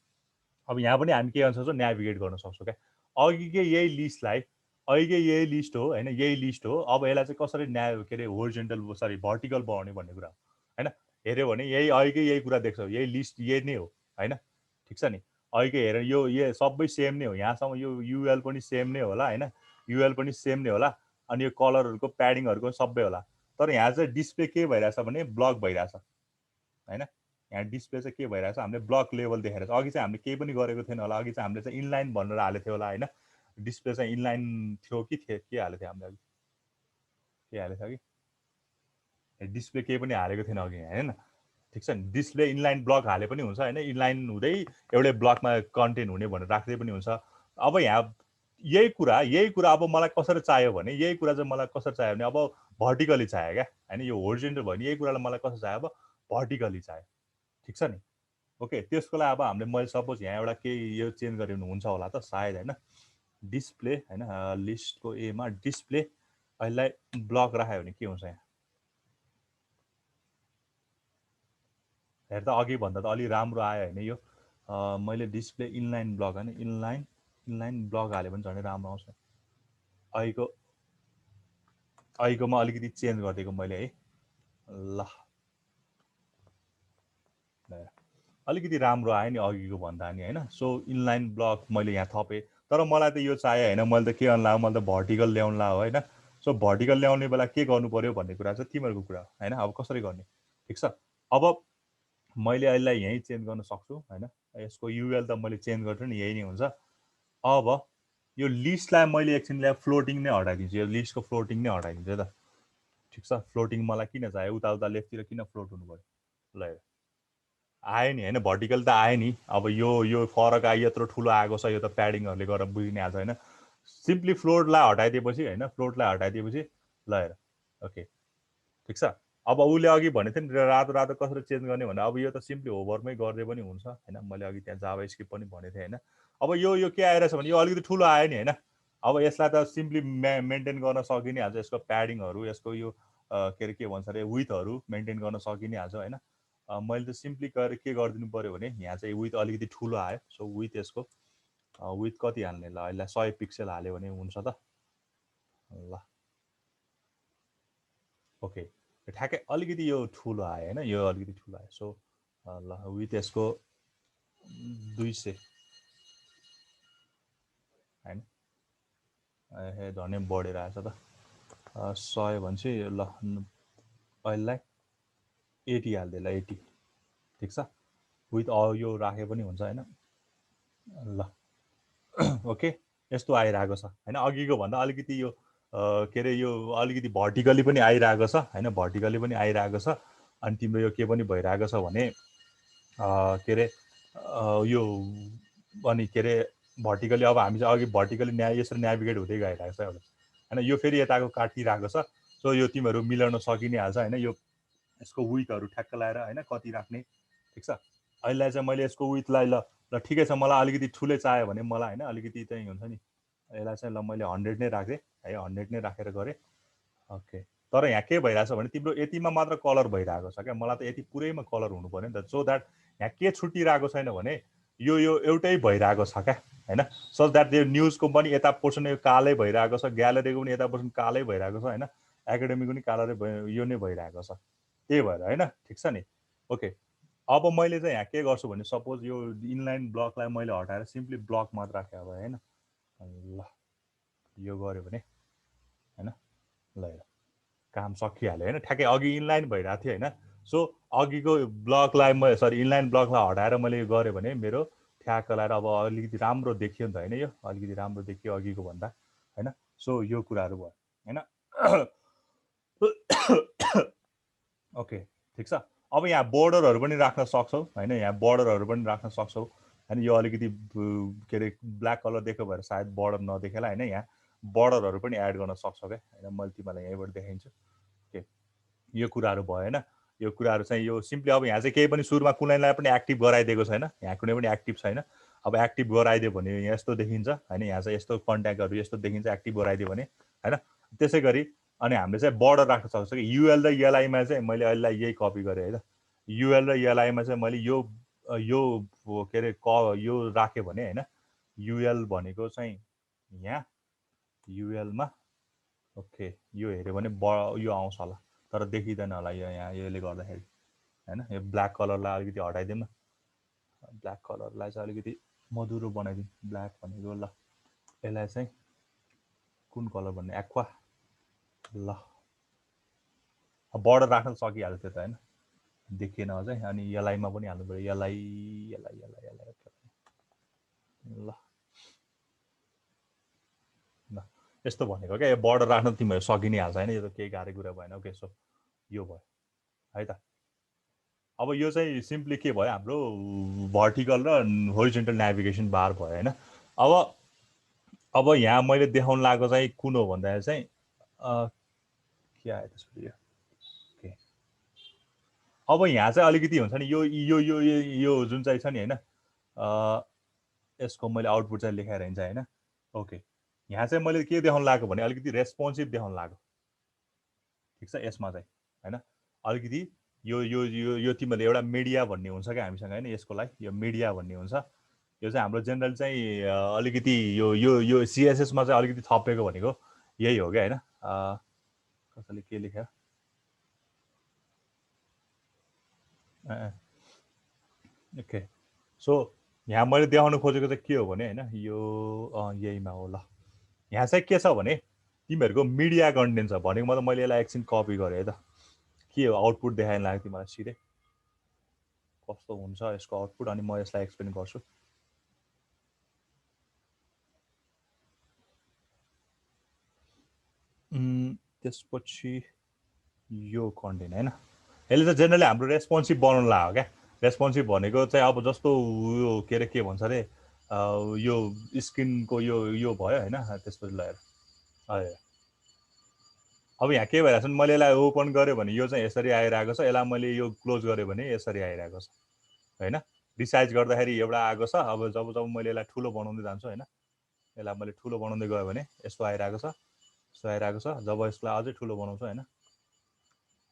अब यहाँ पनि हामी के गर्न सक्छौँ नेभिगेट गर्न सक्छौँ क्या अघिकै यही लिस्टलाई अघिकै यही लिस्ट हो होइन यही लिस्ट हो अब यसलाई चाहिँ कसरी के अरे होरिजेन्टल सरी भर्टिकल बनाउने भन्ने कुरा होइन हेऱ्यो भने यही अघिकै यही कुरा देख्छौ यही लिस्ट यही नै हो होइन ठिक छ नि अघिकै हेरेर यो सबै सेम नै हो यहाँसम्म यो युएल पनि सेम नै होला होइन युएल पनि सेम नै होला अनि यो कलरहरूको प्याडिङहरूको सबै होला तर यहाँ चाहिँ डिस्प्ले के भइरहेछ भने ब्लक भइरहेछ होइन यहाँ डिस्प्ले चाहिँ के भइरहेछ हामीले ब्लक लेभल देखेर अघि चाहिँ हामीले केही पनि गरेको थिएन होला अघि चाहिँ हामीले चाहिँ इनलाइन भनेर हालेको थियो होला होइन डिस्प्ले चाहिँ इनलाइन थियो कि के हालेको थियो हामीले अघि के हालेको थियो कि डिस्प्ले केही पनि हालेको थिएन अघि होइन ठिक छ नि डिस्प्ले इनलाइन ब्लक हाले पनि हुन्छ होइन इनलाइन हुँदै एउटै ब्लकमा कन्टेन्ट हुने भनेर राख्दै पनि हुन्छ अब यहाँ यही कुरा अब मलाई कसरी चाहियो भने यही कुरा चाहिँ मलाई कसरी चाहियो भने अब भर्टिकली चाहियो क्या होइन यो होरिजेन्टल भयो भने यही कुरालाई मलाई कसरी चाहियो अब भर्टिकली चाहियो ठिक छ नि ओके त्यसको लागि अब हामीले मैले सपोज यहाँ एउटा केही यो चेन्ज गऱ्यो भने हुन्छ होला त सायद होइन डिस्प्ले होइन लिस्टको एमा डिस्प्ले अहिले ब्लक राख्यो भने के हुन्छ यहाँ हेर्दा अघि भन्दा त अलि राम्रो आयो होइन यो मैले डिस्प्ले इनलाइन ब्लक होइन इनलाइन ब्लक हाल्यो भने झन् राम्रो आउँछ अहिलेकोमा अलिकति चेन्ज गरिदिएको मैले है ल अलिकति राम्रो आयो नि अघिको भन्दा नि होइन सो इनलाइन ब्लक मैले यहाँ थपेँ तर मलाई त यो चाहियो होइन मैले त के गर्नु लाग्यो मैले त भर्टिकल ल्याउनु लाग्यो होइन सो भर्टिकल ल्याउने बेला के गर्नु पर्यो भन्ने कुरा चाहिँ तिमीहरूको कुरा होइन अब कसरी गर्ने ठिक छ अब मैले यसलाई यहीँ चेन्ज गर्न सक्छु होइन यसको युएल त मैले चेन्ज गर्छु नि यही नै हुन्छ अब यो लिस्टलाई मैले एकछिनलाई फ्लोटिङ नै हटाइदिन्छु यो लिस्टको फ्लोटिङ नै हटाइदिन्छु त ठिक छ फ्लोटिङ मलाई किन चाहियो उता लेफ्टतिर किन फ्लोट हुनु पर्यो ल आयो नि होइन भर्टिकल त आयो नि अब यो फरक आयो यत्रो ठुलो आएको छ यो त प्याडिङहरूले गरेर बुझिहाल्छ होइन सिम्पली फ्लोटलाई हटाइदिएपछि होइन फ्लोटलाई हटाइदिएपछि ल हेर ओके ठिक छ अब उसले अघि भनेको थियो नि रातो रातो कसरी चेन्ज गर्ने भने अब यो त सिम्पली होभरमै गर्दै पनि हुन्छ होइन मैले अघि त्यहाँ जाभा स्क्रिप्ट पनि भनेको थिएँ होइन अब यो के आइरहेछ भने यो अलिकति ठुलो आयो नि होइन अब यसलाई त सिम्पली मेन्टेन गर्न सकि नै हाल्छ यसको प्याडिङहरू यसको यो के अरे के भन्छ अरे विथहरू मेन्टेन गर्न सकि नै हाल्छ होइन मैले त सिम्पली गएर के गरिदिनु पऱ्यो भने यहाँ चाहिँ विथ अलिकति ठुलो आयो सो विथ यसको विथ कति हाल्ने ल यसलाई 100 पिक्सल हाल्यो भने हुन्छ त ल ओके ठ्याक्कै अलिकति यो ठुलो आयो होइन यो अलिकति ठुलो आयो सो ल विथ यसको 200 होइन ए झन् बढेर आएछ त 100 भनेपछि ल अहिलेलाई 80 हाल्दै ल 80 ठिक छ विथ यो राखे पनि हुन्छ हैन ल ओके यस्तो आइरहेको छ हैन अघिको भन्दा अलिकति यो के अरे यो अलिकति भर्टिकली पनि आइरहेको छ हैन भर्टिकली पनि आइरहेको छ अनि तिम्रो यो के पनि भइरहेको छ भने के अरे यो अनि के अरे भर्टिकली अब हामी चाहिँ अघि भर्टिकली यसरी नेभिगेट हुँदै गइरहेको छ एउटा हैन यो फेरि यताको काटिरहेको छ सो यो तिमीहरू मिलाउन सकि नै हाल्छ हैन यो यसको विथहरू ठ्याक्क लाएर हैन कति राख्ने ठिक छ अहिले चाहिँ मैले यसको विथलाई ल ल ठिकै छ मलाई अलिकति ठुलै चाहियो भने मलाई हैन अलिकति चाहिँ हुन्छ नि यसलाई चाहिँ ल मैले 100 नै राखेँ है 100 नै राखेर गरेँ ओके तर यहाँ के भइरहेछ भने तिम्रो यतिमा मात्र कलर भइरहेको छ क्या मलाई त यति पुरैमा कलर हुनु पर्यो नि त सो द्याट यहाँ के छुट्टिरहेको छैन भने यो एउटै भइरहेको छ क्या हैन सो द्याट यो न्युजको पनि यता पोर्सन यो कालै भइरहेको छ ग्यालरीको पनि यता पोर्सन कालै भइरहेको छ हैन एकाडेमीको पनि कालरै यो नै भइरहेको छ त्यही भएर हैन ठिक छ नि ओके अब मैले चाहिँ यहाँ के गर्छु भने सपोज यो इनलाइन ब्लकलाई मैले हटाएर सिम्पली ब्लक मात्र राखेँ अब हैन ल यो गऱ्यो भने हैन ल काम सकिहाल्यो हैन ठ्याक्कै अघि इनलाइन भइरहेको थियो हैन सो अघिको ब्लकलाई म सरी इनलाइन ब्लकलाई हटाएर मैले यो गरेँ भने मेरो ठ्याक्क लाएर अब अलिकति राम्रो देखियो नि त हैन यो अलिकति राम्रो देखियो अघिको भन्दा हैन सो यो कुराहरू भयो हैन ओके ठिक छ अब यहाँ बोर्डरहरू पनि राख्न सक्छौ हैन यहाँ बोर्डरहरू पनि राख्न सक्छौ हैन यो अलिकति के अरे ब्ल्याक कलर देख्यो भएर सायद बोर्डर नदेखेला हैन यहाँ बोर्डरहरू पनि एड गर्न सक्छौ क्या हैन मैले तिमीलाई यहीँबाट देखाइदिन्छु ओके यो कुराहरू भयो हैन यो कुराहरू चाहिँ यो सिम्पली अब यहाँ चाहिँ केही पनि सुरुमा कुनैलाई पनि एक्टिभ गराइदिएको छैन यहाँ कुनै पनि एक्टिभ छैन अब एक्टिभ गराइदियो भने यस्तो देखिन्छ हैन यहाँ चाहिँ यस्तो कन्ट्याक्टहरू यस्तो देखिन्छ एक्टिभ गराइदियो भने हैन त्यसै गरी अनि हामीले चाहिँ बोर्डर राख्न सक्छ कि युएल र एलआईमा चाहिँ मैले अहिलेलाई यही कपी गरेँ है त युएल र एलआईमा चाहिँ मैले यो के अरे यो राखेँ भने हैन युएल भनेको चाहिँ यहाँ युएलमा ओके यो हेऱ्यो भने यो आउँछ होला तर देखिँदैन होला यो यहाँ यसले गर्दाखेरि हैन यो ब्ल्याक कलरलाई अलिकति हटाइदिउँ न ब्ल्याक कलरलाई चाहिँ अलिकति मधुरो बनाइदिउँ ब्ल्याक भनेको ल यसलाई चाहिँ कुन कलर भन्ने एक्वा ल बोर्डर राख्न सकिहाल्यो त्यो त हैन देखिएन अझै अनि एलआईमा पनि हाल्नु पर्यो एलआई ल यस्तो भनेको क्या यो बोर्डर राख्न तिमीहरू सकि नै हाल्छ हैन यो त केही गाह्रो कुरा भएन ओके सो यो भयो है त अब यो चाहिँ सिम्पली के भयो हाम्रो भर्टिकल र होरिजेन्टल नेभिगेसन बार भयो हैन अब यहाँ मैले देखाउन लागेको चाहिँ कुन हो भन्दाखेरि चाहिँ के आयो त्यसपछि ओके अब यहाँ चाहिँ अलिकति हुन्छ नि यो जुन चाहिँ छ नि हैन यसको मैले आउटपुट चाहिँ लेखाएर हिँड्छ हैन ओके यहाँ चाहिँ मैले के देखाउन लागेको भने अलिकति रेस्पोन्सिभ देखाउन लाग्यो ठिक छ यसमा चाहिँ हैन अलिकति यो तिमीहरूले एउटा मिडिया भन्ने हुन्छ क्या हामीसँग हैन यसको लागि यो मिडिया भन्ने हुन्छ यो चाहिँ हाम्रो जेनरल चाहिँ अलिकति यो सिएसएसमा चाहिँ अलिकति थपेको भनेको यही हो क्या हैन कसैले के लेख्यो ओके सो यहाँ मैले देखाउन खोजेको चाहिँ के हो भने हैन यो यहीमा हो ल यहाँ चाहिँ के छ भने तिमीहरूको मिडिया कन्टेन्ट छ भनेको मतलब मैले यसलाई एकछिन कपी गरेँ है त के हो आउटपुट देखाइन लाग्यो तिमीलाई सिधै कस्तो हुन्छ यसको आउटपुट अनि म यसलाई एक्सप्लेन गर्छु त्यसपछि यो कन्टेन्ट हैन यसले चाहिँ जेनरली हाम्रो रेस्पोन्सिभ बनाउन लाग्यो क्या रेस्पोन्सिभ भनेको चाहिँ अब जस्तो यो के अरे के भन्छ अरे यो स्क्रिनको यो भयो हैन त्यसपछि लगाएर अब यहाँ के भइरहेको छ भने मैले यसलाई ओपन गरेँ भने यो चाहिँ यसरी आइरहेको छ यसलाई मैले यो क्लोज गरेँ भने यसरी आइरहेको छ हैन रिसाइज गर्दाखेरि एउटा आएको छ अब जब मैले यसलाई ठुलो बनाउँदै जान्छु हैन यसलाई मैले ठुलो बनाउँदै गयो भने यस्तो आइरहेको छ यस्तो आइरहेको छ जब यसलाई अझै ठुलो बनाउँछु हैन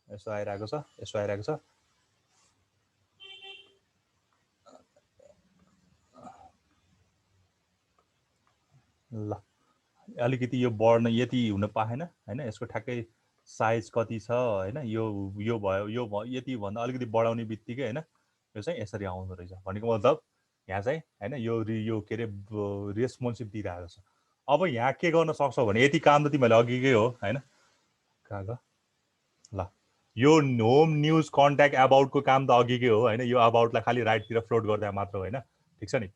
यस्तो आइरहेको छ यस्तो आइरहेको छ ल अलिकति यो बढ्न यति हुन पाएन हैन यसको ठ्याक्कै साइज कति छ हैन यो भयो यति भन्दा अलिकति बढाउने बित्तिकै हैन यो चाहिँ यसरी आउँदो रहेछ भनेको मतलब यहाँ चाहिँ हैन यो के अरे रेस्पोन्सिभ दिइरहेको छ अब यहाँ के गर्न सक्छौ भने यति काम त तिमीहरूले अघिकै हो होइन कहाँ गयो ल यो होम न्युज कन्ट्याक्ट अबाउटको काम त अघिकै हो होइन यो अबाउटलाई खालि राइटतिर फ्लोट गर्दा मात्र होइन ठिक छ नि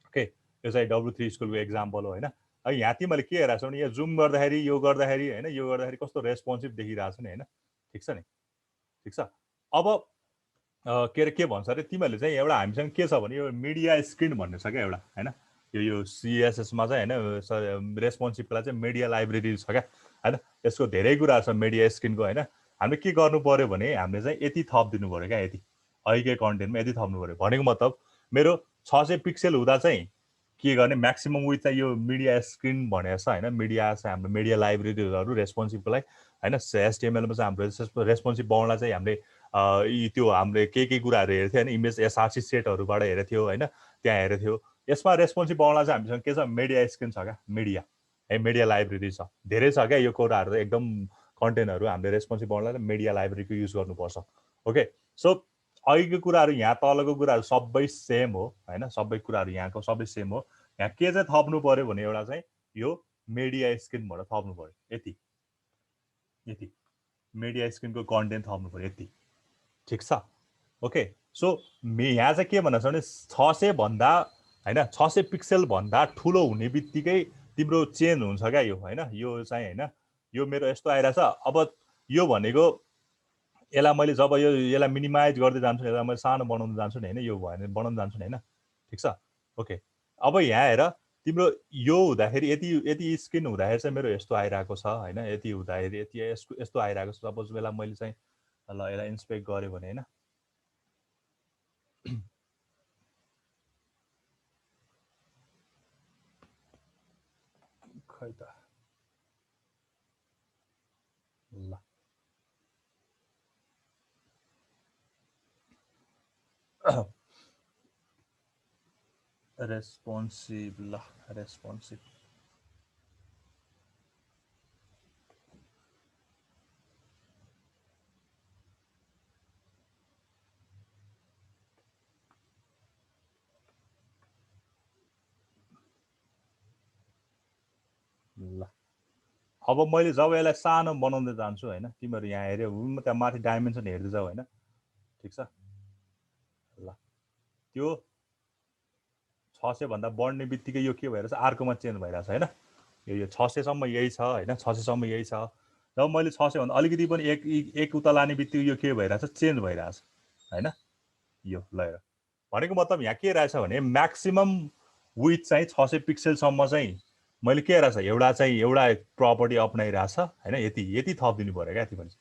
ओके यो चाहिँ W3 स्कुलको एक्जाम्पल हो होइन यहाँ तिमीहरूले के हेरेको छौ भने यो जुम गर्दाखेरि यो गर्दाखेरि होइन यो गर्दाखेरि कस्तो रेस्पोन्सिभ देखिरहेको छ नि होइन ठिक छ नि ठिक छ अब के अरे के भन्छ अरे तिमीहरूले चाहिँ एउटा हामीसँग के छ भने यो मिडिया स्क्रिन भन्ने छ क्या एउटा होइन यो सिएसएसमा चाहिँ होइन रेस्पोन्सिभलाई चाहिँ मिडिया लाइब्रेरी छ क्या होइन यसको धेरै कुरा छ मिडिया स्क्रिनको होइन हामीले के गर्नु पर्यो भने हामीले चाहिँ यति थपिदिनु पऱ्यो क्या यति अहिलेकै कन्टेन्टमा यति थप्नु पऱ्यो भनेको मतलब मेरो 600 पिक्सेल हुँदा चाहिँ के गर्ने म्याक्सिमम विथ चाहिँ यो मिडिया स्क्रिन भनेको छ होइन मिडिया चाहिँ हाम्रो मिडिया लाइब्रेरीहरू रेस्पोन्सिभको लागि होइन एसटिएमएलमा चाहिँ हाम्रो रेस्पोन्सिभ बाउन्डलाई चाहिँ हामीले त्यो हामीले के कुराहरू हेर्थ्यो होइन इमेज एसआरसी सेटहरूबाट हेरेको थियो होइन त्यहाँ हेरेको थियो यसमा रेस्पोन्सिभ बाउन्डलाई चाहिँ हामीसँग के छ मिडिया स्क्रिन छ क्या मिडिया है मिडिया लाइब्रेरी छ धेरै छ क्या यो कुराहरू एकदम कन्टेन्टहरू हामीले रेस्पोन्सिभ बाउन्डलाई मिडिया लाइब्रेरीको युज गर्नुपर्छ ओके सो अघिको कुराहरू यहाँ तलको कुराहरू सबै सेम हो होइन सबै कुराहरू यहाँको सबै सेम हो यहाँ के चाहिँ थप्नु पर्यो भने एउटा चाहिँ यो मिडिया स्क्रिनबाट थप्नु पर्यो यति यति मिडिया स्क्रिनको कन्टेन्ट थप्नु पर्यो यति ठिक छ ओके सो यहाँ चाहिँ के भन्न छ भने 600 भन्दा होइन 600 पिक्सेल भन्दा ठुलो हुने बित्तिकै तिम्रो चेन्ज हुन्छ क्या यो होइन यो चाहिँ होइन यो मेरो यस्तो आइरहेछ अब यो भनेको यसलाई मैले जब यसलाई मिनिमाइज गर्दै जान्छु यसलाई मैले सानो बनाउन जान्छु नि होइन यो भयो भने बनाउन जान्छु नि होइन ठिक छ ओके अब यहाँ हेर तिम्रो यो हुँदाखेरि यति यति स्क्रिन हुँदाखेरि चाहिँ मेरो यस्तो आइरहेको छ होइन यति हुँदाखेरि यति यस्तो आइरहेको छ सपोज बेला मैले चाहिँ ल यसलाई इन्सपेक्ट गरेँ भने होइन खै त ल रेस्पोन्सिभ ल रेस्पोन्सिभ ल अब मैले जब यसलाई सानो बनाउँदै जान्छु होइन तिमीहरू यहाँ हेऱ्यौ त्यहाँ माथि डाइमेन्सन हेर्दै जाऊ होइन ठिक छ ल त्यो 600 भन्दा बढ्ने बित्तिकै यो के भइरहेछ अर्कोमा चेन्ज भइरहेछ होइन यो 600 सम्म यही छ होइन 600 सम्म यही छ जब मैले 600 भन्दा अलिकति पनि एक उता लाने बित्तिकै यो के भइरहेछ चेन्ज भइरहेछ होइन यो ल हेर भनेको मतलब यहाँ के रहेछ भने म्याक्सिमम विथ चाहिँ 600 पिक्सेलसम्म चाहिँ मैले के रहेछ एउटा चाहिँ एउटा प्रपर्टी अप्नाइरहेछ होइन यति यति थपिदिनु पऱ्यो क्या तिमीले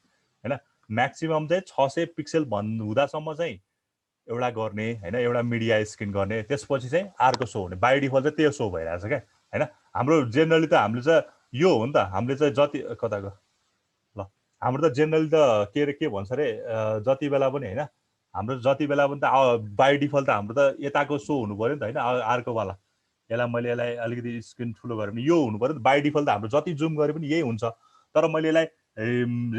होइन म्याक्सिमम चाहिँ 600 पिक्सेल हुँदासम्म चाहिँ एउटा गर्ने होइन एउटा मिडिया स्क्रिन गर्ने त्यसपछि चाहिँ अर्को सो हुने बाई डिफल्ट चाहिँ त्यो सो भइरहेछ क्या होइन हाम्रो जेनरली त हामीले चाहिँ यो हो नि त हामीले चाहिँ जति कताको ल हाम्रो त जेनरली त के अरे के भन्छ अरे जति बेला पनि होइन हाम्रो जति बेला पनि त बाई डिफल्ट त हाम्रो त यताको सो हुनु पऱ्यो नि त होइन अर्कोवाला यसलाई मैले यसलाई अलिकति स्क्रिन ठुलो गरेँ भने यो हुनु पऱ्यो नि त बाई डिफल्ट त हाम्रो जति जुम गरे पनि यही हुन्छ तर मैले यसलाई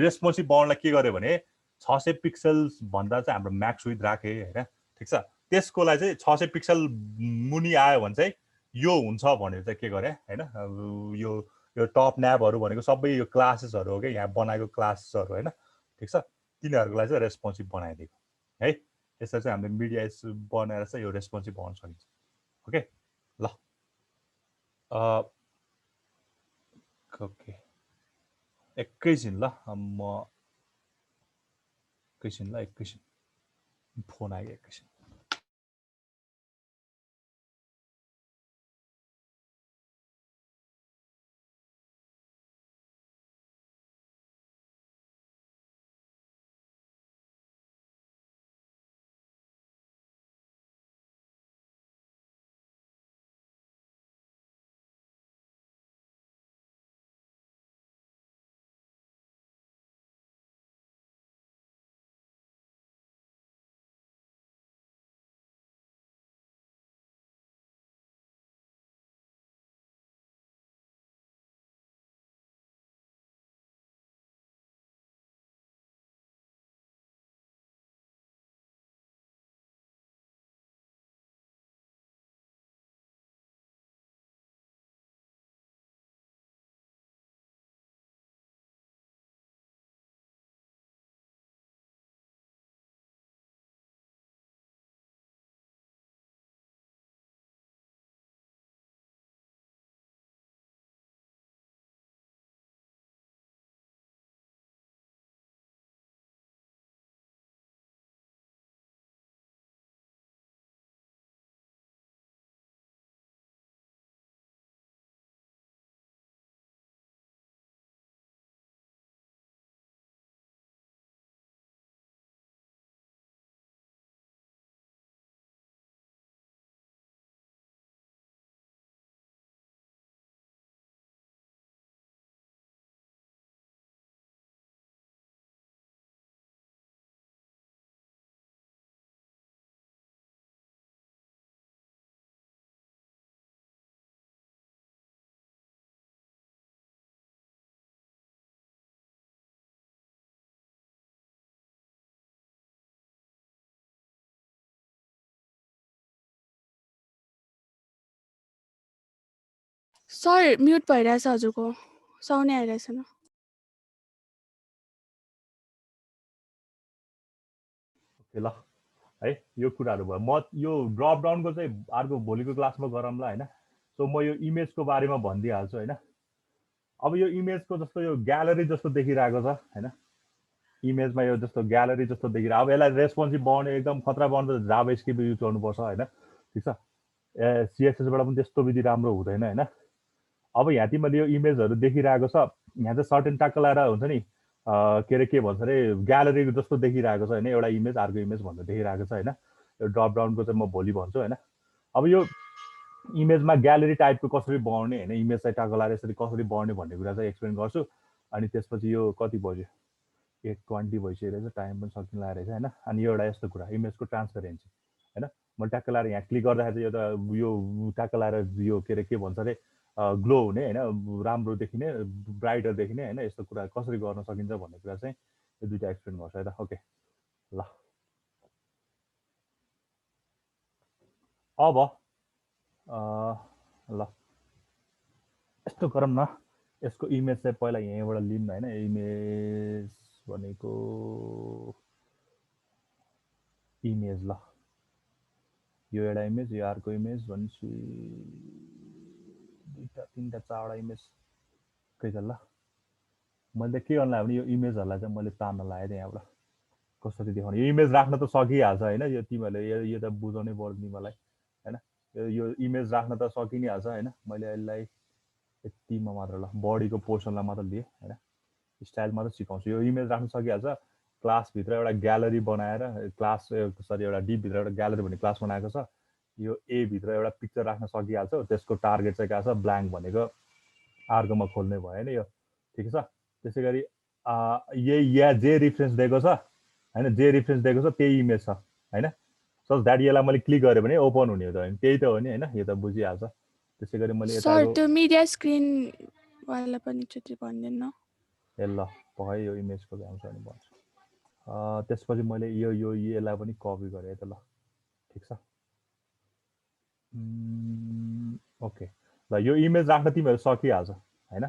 रेस्पोन्सिभ बाउन्डलाई के गरेँ भने 600 पिक्सल भन्दा चाहिँ हाम्रो म्याक्स विथ राखेँ होइन ठिक छ त्यसको लागि चाहिँ 600 पिक्सल मुनि आयो भने चाहिँ यो हुन्छ भनेर चाहिँ के गरेँ होइन यो यो टप न्यापहरू भनेको सबै यो क्लासेसहरू हो क्या यहाँ बनाएको क्लासेसहरू होइन ठिक छ तिनीहरूको लागि चाहिँ रेस्पोन्सिभ बनाइदिएको है यसरी चाहिँ हामीले मिडिया बनाएर चाहिँ यो रेस्पोन्सिभ बनाउन सकिन्छ ओके ल ओके एकैछिन ल म एकैछिन ल एकैछिन फोन आयो एकैछिन सर म्युट भइरहेछ हजुरको साउन्ड नै आइरहेको छैन ओके ल है यो कुराहरू भयो म यो ड्रप डाउनको चाहिँ अर्को भोलिको क्लासमा गरौँला होइन सो म यो इमेजको बारेमा भनिदिइहाल्छु होइन अब यो इमेजको जस्तो यो ग्यालरी जस्तो देखिरहेको छ होइन इमेजमा यो जस्तो ग्यालरी जस्तो देखिरहेको अब यसलाई रेस्पोन्सिभ बनाउने एकदम खतरा बनाउनु त जाभा स्क्रिप्ट युज गर्नुपर्छ होइन ठिक छ सिएसएसबाट पनि त्यस्तो विधि राम्रो हुँदैन होइन अब यहाँ तिमीले यो इमेजहरू देखिरहेको छ यहाँ चाहिँ सर्टेन टाक्क लगाएर हुन्छ नि के अरे के भन्छ अरे ग्यालरी जस्तो देखिरहेको छ होइन एउटा इमेज अर्को इमेज भनेर देखिरहेको छ होइन यो ड्रप डाउनको चाहिँ म भोलि भन्छु होइन अब यो इमेजमा ग्यालरी टाइपको कसरी बनाउने होइन इमेज चाहिँ टाक्क लगाएर यसरी कसरी बनाउने भन्ने कुरा चाहिँ एक्सप्लेन गर्छु अनि त्यसपछि यो कति बज्यो 8:20 भइसकेको रहेछ टाइम पनि सकिन लागेको रहेछ होइन अनि यो एउटा यस्तो कुरा इमेजको ट्रान्सपेरेन्सी होइन मैले ट्याक्क लगाएर यहाँ क्लिक गर्दाखेरि चाहिँ यो ट्याक्क लगाएर यो के अरे के भन्छ अरे ग्लो हुने होइन राम्रो देखिने ब्राइटर देखिने होइन यस्तो कुरा कसरी गर्न सकिन्छ भन्ने कुरा चाहिँ यो दुइटा एक्सप्लेन गर्छ है त ओके ल अब ल यस्तो गरौँ न यसको इमेज चाहिँ पहिला यहीँबाट लिऊँ न होइन इमेज भनेको इमेज ल यो एउटा इमेज यो अर्को इमेज भन्छु दुईवटा तिनवटा चारवटा इमेज कैछ ल मैले के गर्नु लाग्यो भने यो इमेजहरूलाई चाहिँ मैले तान्न लगाएँ थिएँ यहाँबाट कसरी देखाउने यो इमेज राख्न त सकिहाल्छ होइन यो तिमीहरूले यो त बुझाउनै पर्यो तिमीलाई होइन यो इमेज राख्न त सकि नै हाल्छ होइन मैले यसलाई यतिमा मात्र ल बडीको पोर्सनलाई मात्र लिएँ होइन स्टाइल मात्र सिकाउँछु यो इमेज राख्न सकिहाल्छ क्लासभित्र एउटा ग्यालरी बनाएर क्लास सरी एउटा डीभित्र एउटा ग्यालरी भन्ने क्लास बनाएको छ यो ए भित्र एउटा पिक्चर राख्न सकिहाल्छ त्यसको टार्गेट चाहिँ कहाँ छ ब्ल्याङ्क भनेको अर्कोमा खोल्ने भयो होइन यो ठिक छ त्यसै गरी यही या जे रिफरेन्स दिएको छ होइन जे रिफरेन्स दिएको छ त्यही इमेज छ होइन सो द्याट यसलाई मैले क्लिक गरेँ भने ओपन हुने हो त होइन त्यही त हो नि होइन यो त बुझिहाल्छ त्यसै गरी मैले सर यताको त्यो मिडिया स्क्रिन वाला पनि एकचोटि भनिदिनु न ए ल भयो यो इमेजको काम छ भने भन्छु त्यसपछि मैले यो यसलाई पनि कपी गरेँ त ल ठिक छ ओके ल यो इमेज राख्न तिमीहरू सकिहाल्छ होइन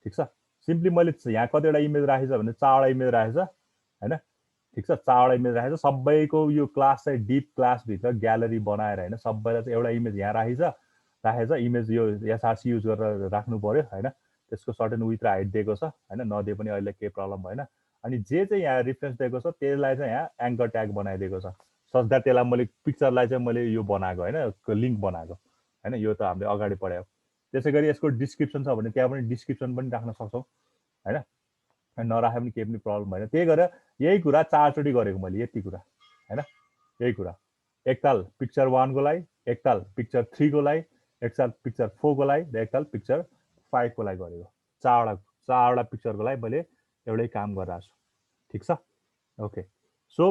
ठिक छ सिम्पली मैले यहाँ कतिवटा इमेज राखेछ भने 4वटा इमेज राखेछ होइन ठिक छ 4वटा इमेज राखेछ सबैको यो क्लास चाहिँ डिप क्लासभित्र ग्यालरी बनाएर होइन सबैलाई चाहिँ एउटा इमेज यहाँ राखेछ इमेज यो एसआरसी युज गरेर राख्नु पर्यो होइन त्यसको सर्टेन विथ र हाइट दिएको छ होइन नदिए पनि अहिले केही प्रब्लम भएन अनि जे चाहिँ यहाँ रिफरेन्स दिएको छ त्यसलाई चाहिँ यहाँ एङ्कर ट्याग बनाइदिएको छ सच्दा त्यसलाई मैले पिक्चरलाई चाहिँ मैले यो बनाएको होइन लिङ्क बनाएको होइन यो त हामीले अगाडि पढायो त्यसै गरी यसको डिस्क्रिप्सन छ भने त्यहाँ पनि डिस्क्रिप्सन पनि राख्न सक्छौँ होइन नराखे पनि केही पनि प्रब्लम भएन त्यही गरेर यही कुरा 4चोटि गरेको मैले यति कुरा होइन यही कुरा एकताल पिक्चर 1को लागि एकताल पिक्चर 3को लागि एकताल पिक्चर 4को लागि र एकताल पिक्चर 5को लागि गरेको चारवटा पिक्चरको लागि मैले एउटै काम गरिरहेको छु ठिक छ ओके सो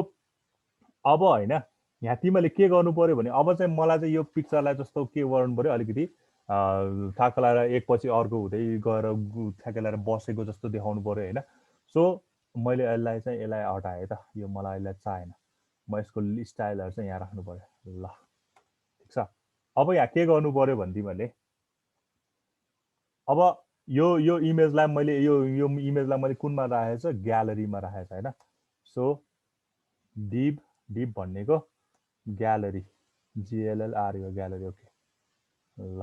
अब होइन यहाँ तिमीले के गर्नु पर्यो भने अब चाहिँ मलाई चाहिँ यो पिक्चरलाई जस्तो के गर्नु पर्यो अलिकति ठ्याक्क लगाएर एकपछि अर्को हुँदै गएर ठ्याक्क लगाएर बसेको जस्तो देखाउनु पर्यो होइन सो मैले यसलाई हटाएँ त यो मलाई यसलाई चाहेन म यसको स्टाइलहरू चाहिँ यहाँ राख्नु पर्यो ल ठिक छ अब यहाँ के गर्नु पर्यो भने तिमीहरूले अब यो इमेजलाई मैले यो इमेजलाई मैले कुनमा राखेको छ ग्यालरीमा राखेको छ होइन सो डिप भनेको ग्यालरी जिएलएलआर यो ग्यालरी ओके ल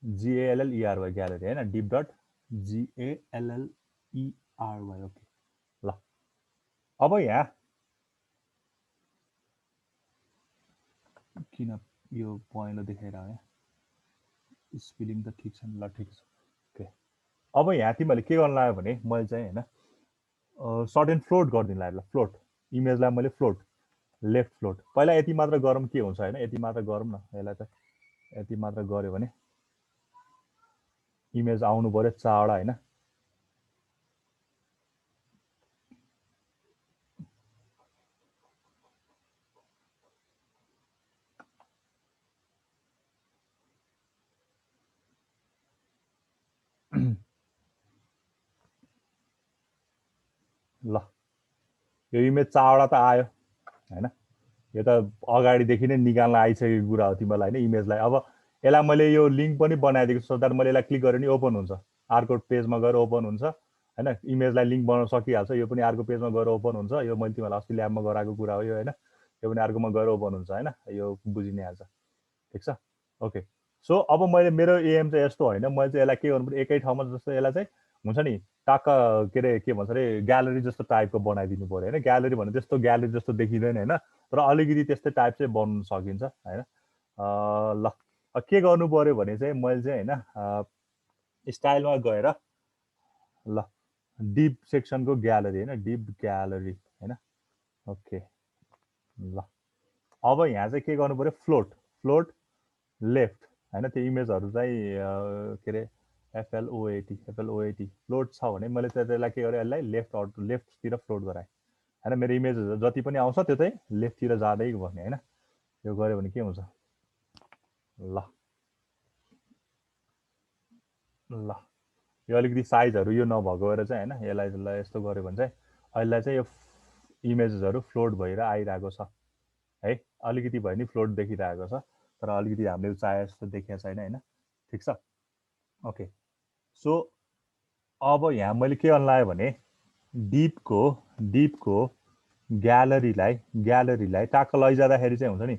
जिएलएलइआरवाई ग्यालरी होइन डिप डट जिएलएलइआरवाई ओके ल अब यहाँ किन यो पहेँलो देखाइरह्यो यहाँ स्पेलिङ त ठिक छ नि ल ठिक छ ओके अब यहाँ तिमीहरूले के गर्नु लाग्यो भने मैले चाहिँ होइन सर्टेन फ्लोट गरिदिनु लाग्यो फ्लोट इमेजलाई मैले फ्लोट लेफ्ट फ्लोट पहिला यति मात्र गरौँ के हुन्छ होइन यति मात्र गरौँ न यसलाई त यति मात्र गऱ्यो भने इमेज आउनु पर्यो 4वटा होइन ल यो इमेज 4वटा त आयो होइन यो त अगाडिदेखि नै निकाल्न आइसकेको कुरा हो तिमीलाई होइन इमेजलाई। अब यसलाई मैले यो लिङ्क पनि बनाइदिएको छु, द्याट मैले यसलाई क्लिक गरेँ भने ओपन हुन्छ, अर्को पेजमा गएर ओपन हुन्छ होइन। इमेजलाई लिङ्क बनाउन सकिहाल्छ, यो पनि अर्को पेजमा गएर ओपन हुन्छ। यो मैले तिमीलाई अस्ति ल्याबमा गराएको कुरा हो यो होइन, यो पनि अर्कोमा गएर ओपन हुन्छ होइन, यो बुझि नै हाल्छ। ठिक छ, ओके। सो अब मैले मेरो एम चाहिँ यस्तो होइन, मैले चाहिँ यसलाई के गर्नु पर्यो, एकै ठाउँमा जस्तो यसलाई चाहिँ हुन्छ नि टाक्क के अरे के भन्छ अरे ग्यालरी जस्तो टाइपको बनाइदिनु पऱ्यो होइन। ग्यालरी भने त्यस्तो ग्यालरी जस्तो देखिँदैन होइन, तर अलिकति त्यस्तै टाइप चाहिँ बनाउन सकिन्छ होइन। ल के गर्नु पऱ्यो भने चाहिँ मैले चाहिँ होइन स्टाइलमा गएर ल डिप सेक्सनको ग्यालरी होइन, डिप ग्यालरी होइन, ओके। ल अब यहाँ चाहिँ के गर्नु पऱ्यो, फ्लोट फ्लोट लेफ्ट होइन, त्यो इमेजहरू चाहिँ के अरे एफएलओएटी फ्लोट छ भने मैले चाहिँ त्यसलाई के गरेँ, यसलाई लेफ्टतिर फ्लोट गराएँ होइन। मेरो इमेजहरू जति पनि आउँछ त्यो चाहिँ लेफ्टतिर जाँदै भन्ने होइन। यो गऱ्यो भने के हुन्छ, ल ल यो अलिकति साइजहरू यो नभएको भएर चाहिँ होइन, यसलाई यस्तो गऱ्यो भने चाहिँ अहिले चाहिँ यो इमेजेसहरू फ्लोट भएर आइरहेको छ है। अलिकति भयो नि फ्लोट देखिरहेको छ, तर अलिकति हामीले चाहे जस्तो देखिएको छैन होइन। ठिक छ, ओके। सो अब यहाँ मैले के गर्न लाग्यो भने डिपको ग्यालरीलाई टाक्क लैजाँदाखेरि चाहिँ हुन्छ नि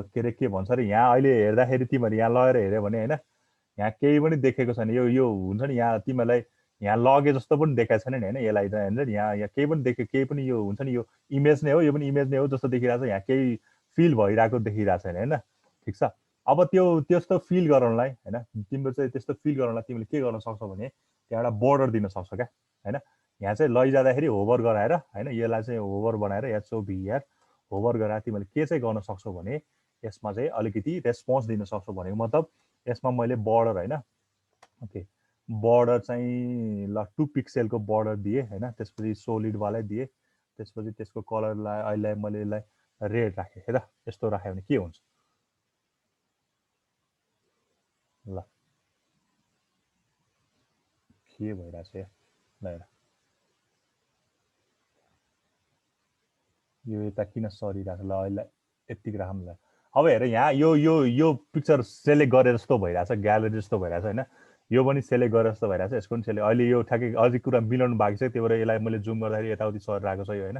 के अरे के भन्छ अरे, यहाँ अहिले हेर्दाखेरि तिमीहरू यहाँ लगेर हेऱ्यो भने होइन, यहाँ केही पनि देखेको छैन। यो हुन्छ नि यहाँ तिमीहरूलाई यहाँ लगे जस्तो पनि देखाएको छैन नि होइन। यसलाई चाहिँ हुन्छ नि यहाँ केही पनि देख्यो, केही पनि यो हुन्छ नि यो इमेज नै हो, यो पनि इमेज नै हो जस्तो देखिरहेको छ। यहाँ केही फिल भइरहेको देखिरहेको छैन होइन। ठिक छ, अब त्यस्तो फिल गराउनलाई होइन, तिम्रो चाहिँ त्यस्तो फिल गराउनलाई तिमीले के गर्न सक्छौ भने त्यहाँ एउटा बोर्डर दिन सक्छौ क्या होइन। यहाँ चाहिँ लैजाँदाखेरि होभर गराएर होइन, यसलाई चाहिँ होभर बनाएर एचओभिआर होभर गराएर तिमीले के चाहिँ गर्न सक्छौ भने यसमा चाहिँ अलिकति रेस्पोन्स दिन सक्छौ भनेको मतलब यसमा मैले बोर्डर होइन, ओके बोर्डर चाहिँ ल 2 पिक्सेलको बोर्डर दिएँ होइन। त्यसपछि सोलिडवालै दिएँ, त्यसपछि त्यसको कलरलाई अहिले मैले यसलाई रेड राखेँ। हेर यस्तो राख्यो भने के हुन्छ, ल के भइरहेको छ ल हेर, यो यता किन सरिरहेको, ल अहिले यतिको राखौँ ल। अब हेर यहाँ यो पिक्चर सेलेक्ट गरे जस्तो भइरहेछ, ग्यालरी जस्तो भइरहेछ होइन। यो पनि सेलेक्ट गरे जस्तो भइरहेछ, यसको पनि सेलेक्ट। अहिले यो ठ्याक्कै अझै कुरा मिलाउनु बाँकी छ, त्यही भएर यसलाई मैले जुम गर्दाखेरि यताउति सरिरहेको छ यो होइन।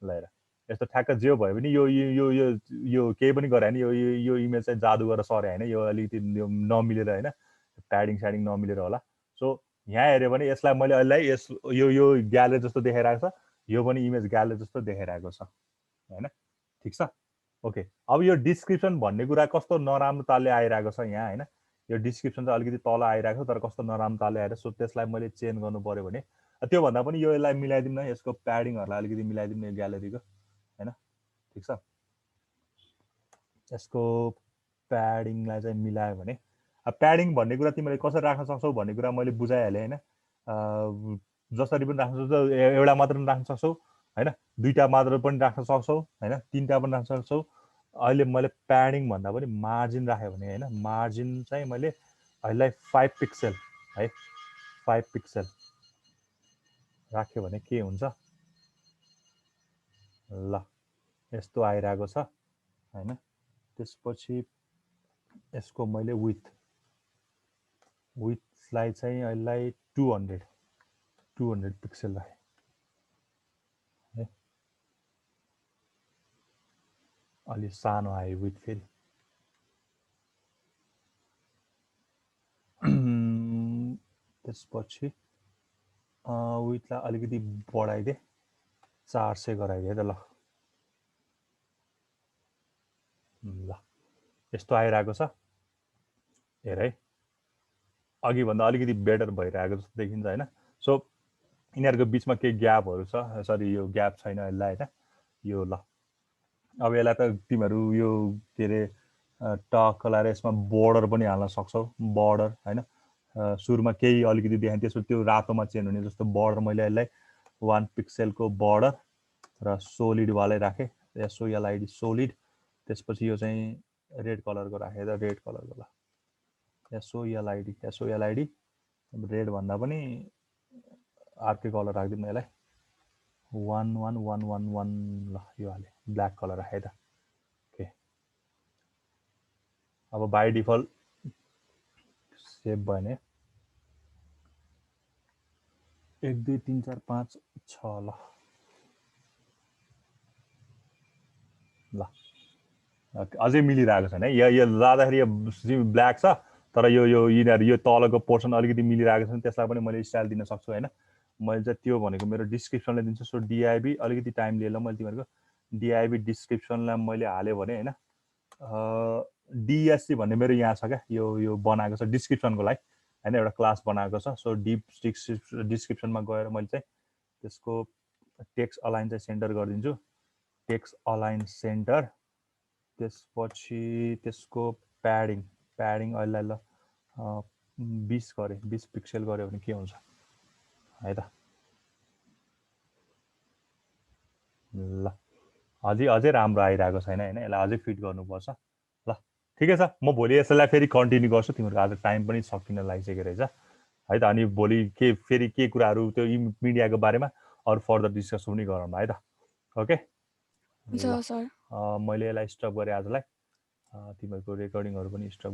ल हेर यस्तो ठ्याक्क जे भयो भने यो यो यो यो यो केही पनि गरे होइन, यो इमेज चाहिँ जादु गरेर सरे होइन, यो अलिकति यो नमिलेर होइन, प्याडिङ स्याडिङ नमिलेर होला। सो यहाँ हेऱ्यो भने यसलाई मैले अहिले यस यो ग्यालरी जस्तो देखाइरहेको छ, यो पनि इमेज ग्यालरी जस्तो देखाइरहेको छ होइन। ठिक छ, ओके। अब यो डिस्क्रिप्सन भन्ने कुरा कस्तो नराम्रो तालले आइरहेको छ यहाँ होइन। यो डिस्क्रिप्सन चाहिँ अलिकति तल आइरहेको छ, तर कस्तो नराम्रो तालले आएर, सो त्यसलाई मैले चेन्ज गर्नु पऱ्यो भने त्योभन्दा पनि यो यसलाई मिलाइदिउँ न, यसको प्याडिङहरूलाई अलिकति मिलाइदिउँ न यो ग्यालरीको होइन। ठिक छ, यसको प्याडिङलाई चाहिँ मिलायो भने अब प्याडिङ भन्ने कुरा तिमीले कसरी राख्न सक्छौ भन्ने कुरा मैले बुझाइहालेँ होइन। जसरी पनि राख्न सक्छौ, एउटा मात्र पनि राख्न सक्छौ होइन, दुईवटा मात्र पनि राख्न सक्छौ होइन, तिनवटा पनि राख्न सक्छौ। अहिले मैले प्याडिङ भन्दा पनि मार्जिन राखेँ भने होइन, मार्जिन चाहिँ मैले अहिले 5 पिक्सेल है, 5 पिक्सेल राख्यो भने के हुन्छ, ल यस्तो आइरहेको छ होइन। त्यसपछि यसको मैले विथलाई चाहिँ अहिले 200 पिक्सेल राखेँ है, अलि सानो आयो विथ फेरि। त्यसपछि विथलाई अलिकति बढाइदिएँ, 400 गराइदिएँ त ल। ल यस्तो आइरहेको छ हेर है, अघिभन्दा अलिकति बेटर भइरहेको जस्तो देखिन्छ होइन। सो यिनीहरूको बिचमा केही ग्यापहरू छ, सरी यो ग्याप छैन यसलाई होइन। यो ल अब यसलाई त तिमीहरू यो के अरे टक्क लगाएर यसमा बोर्डर पनि हाल्न सक्छौ, बोर्डर होइन। सुरुमा केही अलिकति देखाएँ, त्यसपछि त्यो रातोमा चेन्ज हुने जस्तो बोर्डर मैले यसलाई 1 पिक्सेलको बोर्डर र सोलिडवालै राखेँ, एसओएलआइडी सोलिड। त्यसपछि यो चाहिँ रेड कलरको राखेँ त रेड कलरको ल, एसओएलआइडी रेड भन्दा पनि अर्कै कलर राखिदिउँ न यसलाई, 1111 ल यो हाले ब्ल्याक कलर है त ओके अब बाई डिफल्ट सेभ भयो भने 1 2 3 4 5 6 ल ल अझै मिलिरहेको छैन है यो जाँदाखेरि यो ब्ल्याक छ तर यो यिनीहरू यो तलको पोर्सन अलिकति मिलिरहेको छ त्यसलाई पनि मैले स्टाइल दिन सक्छु होइन मैले चाहिँ त्यो भनेको मेरो डिस्क्रिप्सनले दिन्छु सो डिआइबी अलिकति टाइम लिएर मैले तिमीहरूको डिआइबी डिस्क्रिप्सनलाई मैले हालेँ भने होइन डिएससी भन्ने मेरो यहाँ छ क्या यो बनाएको छ डिस्क्रिप्सनको लागि होइन एउटा क्लास बनाएको छ सो डिस्क्रिप्सनमा गएर मैले चाहिँ त्यसको टेक्स्ट अलाइन चाहिँ सेन्टर गरिदिन्छु टेक्स्ट अलाइन सेन्टर त्यसपछि त्यसको प्याडिङ अहिले ल 20 गरेँ 20 पिक्सेल गऱ्यो भने के हुन्छ है त ल अझै राम्रो आइरहेको छैन होइन यसलाई अझै फिट गर्नुपर्छ ल ठिकै छ म भोलि यसलाई फेरि कन्टिन्यू गर्छु तिमीहरूको आज टाइम पनि सकिन लागिसकेको रहेछ है त अनि भोलि फेरि के कुराहरू त्यो मिडियाको बारेमा अरू फर्दर डिस्कस पनि गरौँ है त ओके हुन्छ सर मैले यसलाई स्टप गरेँ आजलाई तिमीहरूको रेकर्डिङहरू पनि स्टप